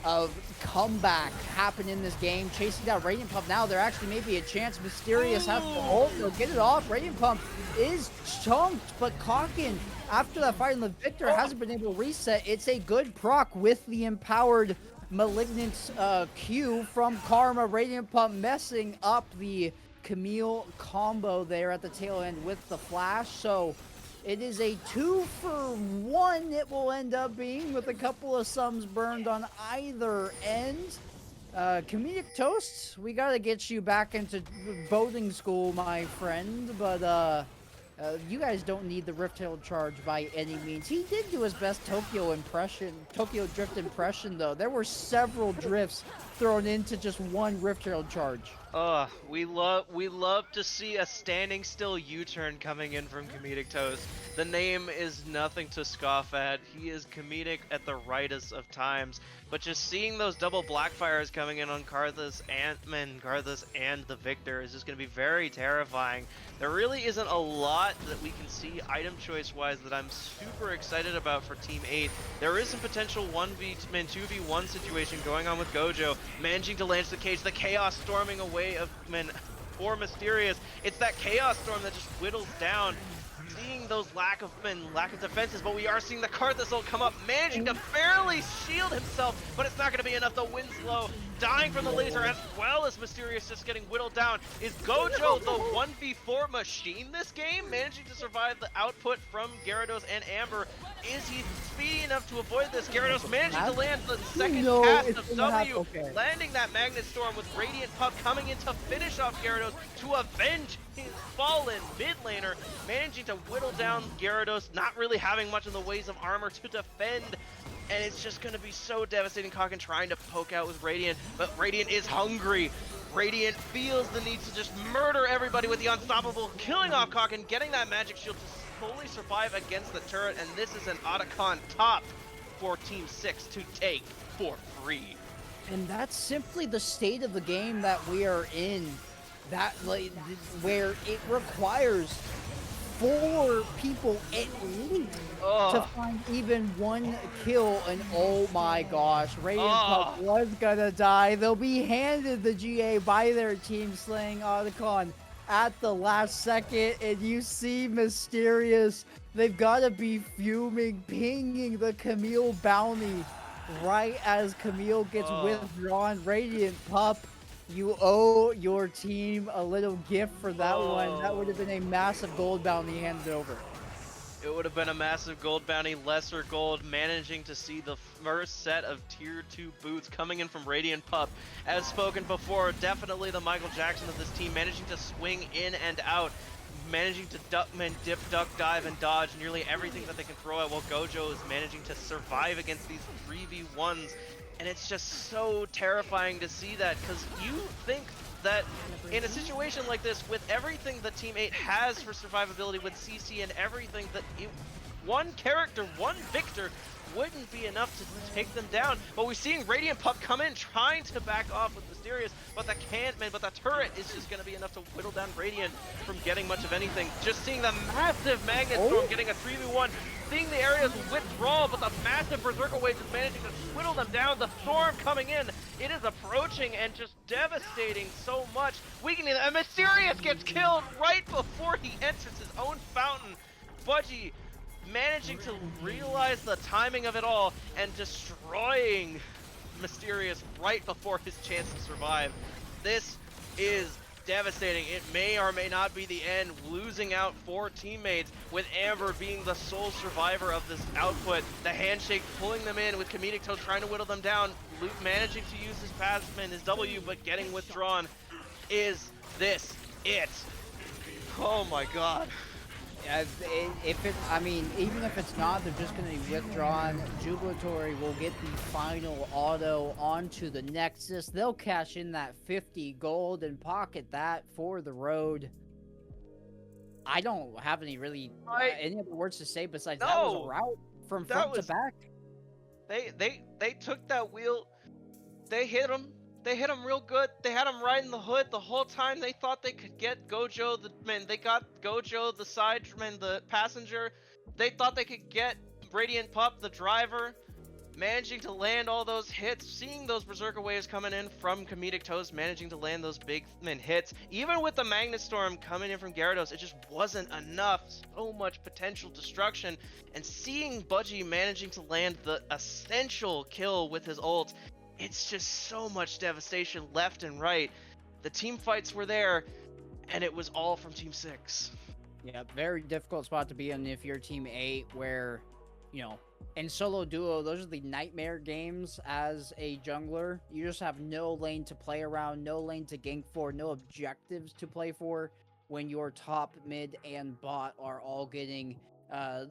of comeback happen in this game. Chasing down Radiant Pump now. There actually may be a chance. Mysterious has the ult. They'll get it off. Radiant Pump is chunked, but Kokken, after that fight in the Victor, hasn't been able to reset. It's a good proc with the empowered Malignant Q from Karma. Radiant Pump messing up the Camille combo there at the tail end with the flash. So it is a 2-for-1 it will end up being, with a couple of sums burned on either end. Comedic Toast, we gotta get you back into boating school, my friend, but You guys don't need the Rift Tail charge by any means. He did do his best Tokyo Drift impression, though. There were several drifts thrown into just one Rift Tail charge. We love to see a standing still U-turn coming in from Comedic Toast. The name is nothing to scoff at. He is comedic at the rightest of times. But just seeing those double Blackfires coming in on Karthus and the Victor is just going to be very terrifying. There really isn't a lot that we can see item choice wise that I'm super excited about for Team 8. There is some potential 2v1 situation going on with Gojo, managing to launch the cage, the Chaos storming away for Mysterious. It's that Chaos Storm that just whittles down. Seeing those lack of defenses, but we are seeing the Karthus ult come up, managing to barely shield himself, but it's not going to be enough. The wind's low, dying from the laser as well as Mysterious just getting whittled down. Is Gojo the 1v4 machine this game, managing to survive the output from Gyarados and Amber? Is he speedy enough to avoid this? Gyarados managing to land the second cast of W, landing that Magnet Storm with Radiant Pup coming in to finish off Gyarados to avenge his fallen mid laner, managing to whittle down Gyarados, not really having much in the ways of armor to defend. And it's just going to be so devastating. Kokken trying to poke out with Radiant, but Radiant is hungry. Radiant feels the need to just murder everybody with the unstoppable, killing off Kokken, getting that magic shield to fully survive against the turret, and this is an Otacon top for Team 6 to take for free. And that's simply the state of the game that we are in. That where it requires 4 people at least to find even one kill, and oh my gosh, Radiant Pup was gonna die. They'll be handed the GA by their team, slaying Otacon at the last second, and you see Mysterious. They've got to be fuming, pinging the Camille bounty right as Camille gets withdrawn. Radiant Pup, you owe your team a little gift for that one. That would have been a massive gold bounty handed over. It would have been a massive gold bounty, lesser gold, managing to see the first set of tier 2 boots coming in from Radiant Pup. As spoken before, definitely the Michael Jackson of this team, managing to swing in and out, managing to dip, duck, dive, and dodge nearly everything that they can throw at, while Gojo is managing to survive against these 3v1s. And it's just so terrifying to see that, because you think that in a situation like this, with everything that Team 8 has for survivability with CC and everything, that one character, one Victor, wouldn't be enough to take them down. But we're seeing Radiant Pup come in, trying to back off with Mysterious, but the turret is just going to be enough to whittle down Radiant from getting much of anything. Just seeing the massive Magnet Storm getting a 3v1, seeing the areas withdraw, but the massive Berserker Wave is managing to whittle them down. The storm coming in, it is approaching and just devastating so much. Weakening, and Mysterious gets killed right before he enters his own fountain. Budgie managing to realize the timing of it all and destroying Mysterious right before his chance to survive. This is devastating. It may or may not be the end, losing out 4 teammates, with Amber being the sole survivor of this output. The handshake pulling them in, with Comedic Toast trying to whittle them down. Luke managing to use his pass and his W, but getting withdrawn. Is this it? Oh my god. Even if it's not, they're just going to be withdrawn. Jubilatory will get the final auto onto the Nexus. They'll cash in that 50 gold and pocket that for the road. I don't have any other words to say besides that was a route from front to back. They took that wheel. They hit him. They hit him real good. They had him riding the hood the whole time. They thought they could get Gojo, they got Gojo, the passenger. They thought they could get Radiant Pup, the driver. Managing to land all those hits, seeing those Berserker Waves coming in from Comedic Toast, managing to land those big hits. Even with the Magnet Storm coming in from Gyarados, it just wasn't enough. So much potential destruction. And seeing Budgie managing to land the essential kill with his ult, it's just so much devastation left and right. The team fights were there, and it was all from Team 6. Yeah, very difficult spot to be in if you're Team 8, where, in solo duo, those are the nightmare games as a jungler. You just have no lane to play around, no lane to gank for, no objectives to play for. when your top, mid, and bot are all getting the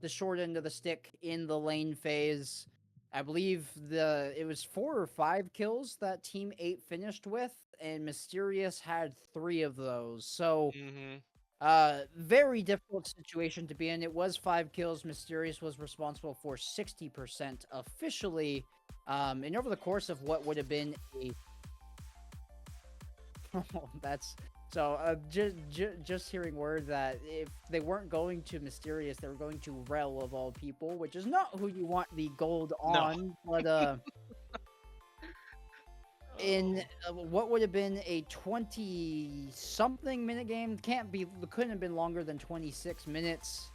short end of the stick in the lane phase. I believe it was 4 or 5 kills that Team 8 finished with, and Mysterious had 3 of those. So Mm-hmm. very difficult situation to be in. It was 5 kills. Mysterious was responsible for 60% officially. And over the course of what would have been a that's so just hearing word that if they weren't going to Mysterious, they were going to Rel of all people, which is not who you want the gold No. on, but in what would have been a 20-something minute game, couldn't have been longer than 26 minutes.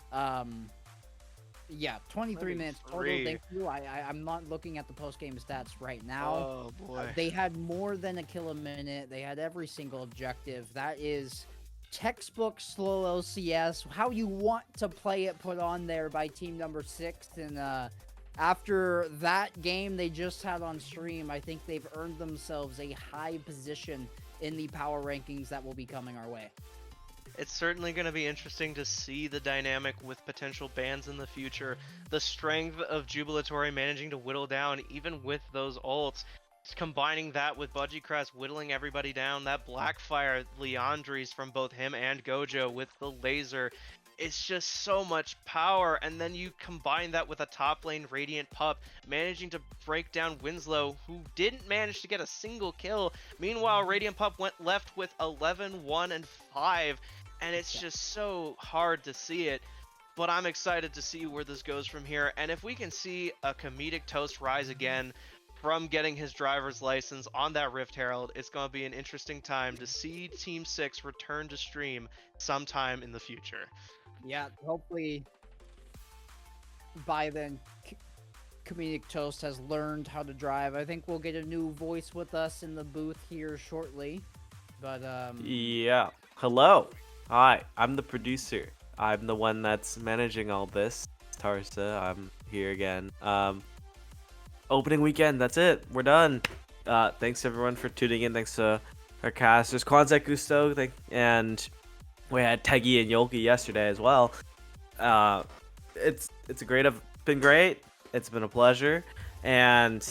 Yeah, 23 minutes total. 23. Thank you. I'm not looking at the post game stats right now. Oh boy. They had more than a kill a minute. They had every single objective. That is textbook slow LCS. How you want to play it put on there by team number 6. And after that game they just had on stream, I think they've earned themselves a high position in the power rankings that will be coming our way. It's certainly going to be interesting to see the dynamic with potential bans in the future. The strength of Jubilatory managing to whittle down, even with those ults. Combining that with Budgiecrest whittling everybody down. That Blackfire Leandries from both him and Gojo with the laser. It's just so much power. And then you combine that with a top lane Radiant Pup managing to break down Winslow, who didn't manage to get a single kill. Meanwhile, Radiant Pup went left with 11, 1, and 5. And it's just so hard to see it, but I'm excited to see where this goes from here. And if we can see a comedic Toast rise again from getting his driver's license on that Rift Herald, it's going to be an interesting time to see Team 6 return to stream sometime in the future. Yeah, hopefully by then Comedic Toast has learned how to drive. I think we'll get a new voice with us in the booth here shortly. But yeah. Hello. Hi, I'm the producer. I'm the one that's managing all this. Tarsa, I'm here again. Opening weekend, that's it. We're done. Thanks everyone for tuning in. Thanks to our cast. There's Quanzek, GustoThe66th, and we had Teggy and Yolki yesterday as well. It's been great. It's been a pleasure, and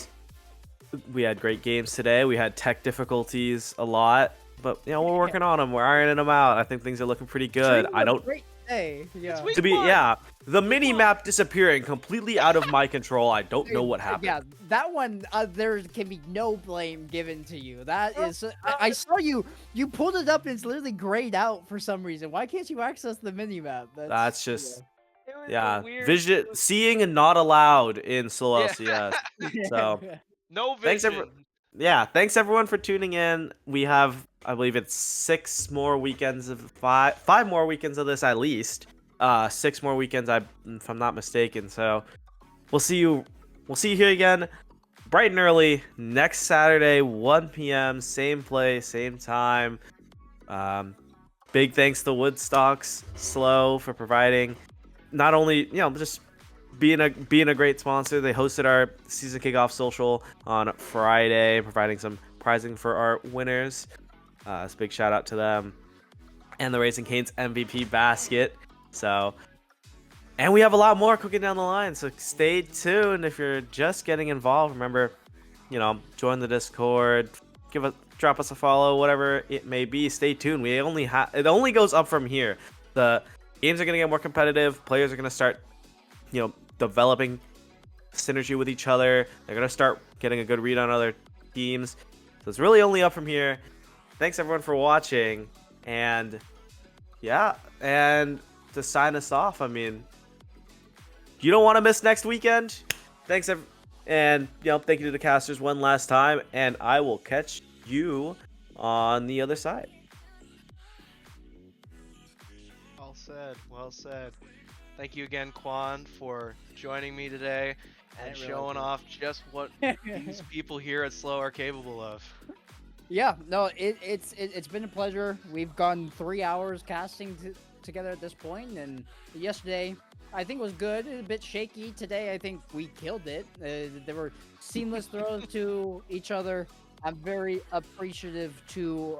we had great games today. We had tech difficulties a lot. But we're working on them. We're ironing them out. I think things are looking pretty good. I don't. Great day. Yeah. The mini map disappearing completely out of my control. I don't know what happened. Yeah, that one. There can be no blame given to you. That is. I saw you. You pulled it up and it's literally grayed out for some reason. Why can't you access the mini map? That's just. Yeah. Vision, seeing and not allowed in slow LCS. So. No vision. Thanks everyone for tuning in. We have, I believe it's 5 more weekends of this at least. 6 more weekends, if I'm not mistaken. So we'll see you here again bright and early next Saturday, 1 p.m. Same place, same time. Big thanks to Woodstocks Slow for providing not only just being a great sponsor. They hosted our season kickoff social on Friday, providing some prizing for our winners. It's a big shout out to them and the Raising Cane's MVP basket. So, and we have a lot more cooking down the line. So stay tuned. If you're just getting involved, remember, join the Discord, drop us a follow, whatever it may be. Stay tuned. It only goes up from here. The games are gonna get more competitive. Players are gonna start, developing synergy with each other. They're going to start getting a good read on other teams. So it's really only up from here. Thanks everyone for watching. And and to sign us off, you don't want to miss next weekend. Thanks and thank you to the casters one last time, and I will catch you on the other side. Well said. Thank you again, Quan, for joining me today and showing off just what these people here at Slow are capable of. Yeah, no, it's been a pleasure. We've gone 3 hours casting together at this point, and yesterday I think was good. A bit shaky. Today I think we killed it. There were seamless throws to each other. I'm very appreciative to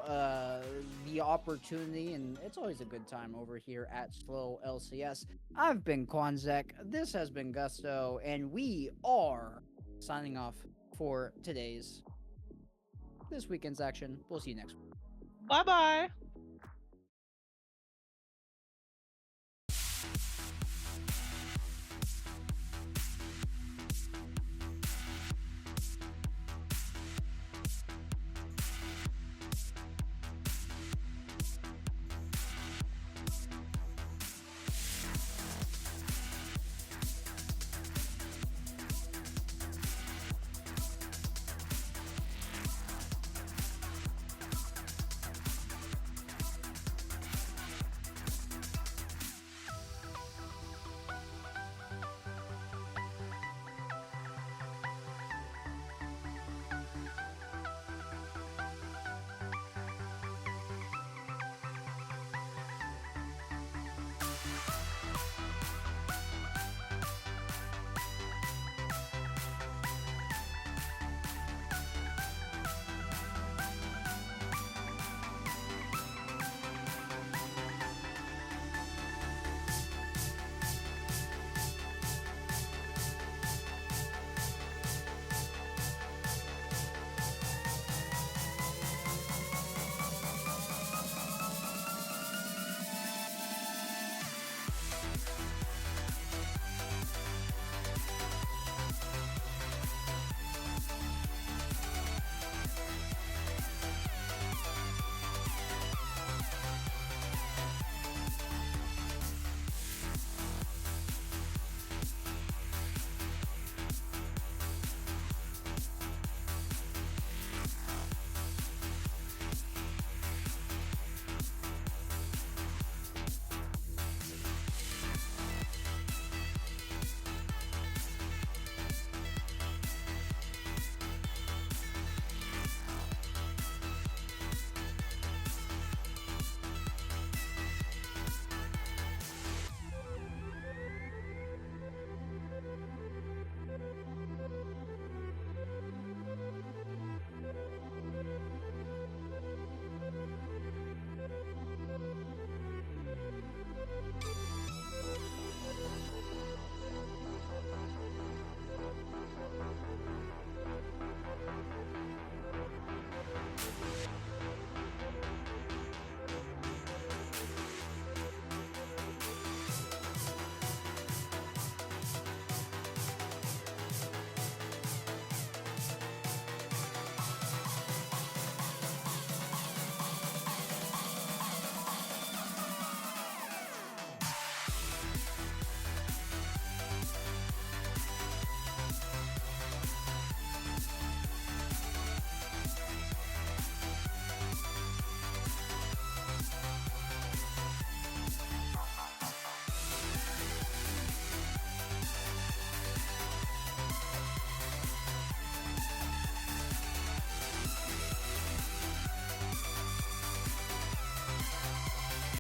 the opportunity, and it's always a good time over here at Slow LCS. I've been Quanzek, this has been Gusto, and we are signing off for this weekend's action. We'll see you next week. Bye bye.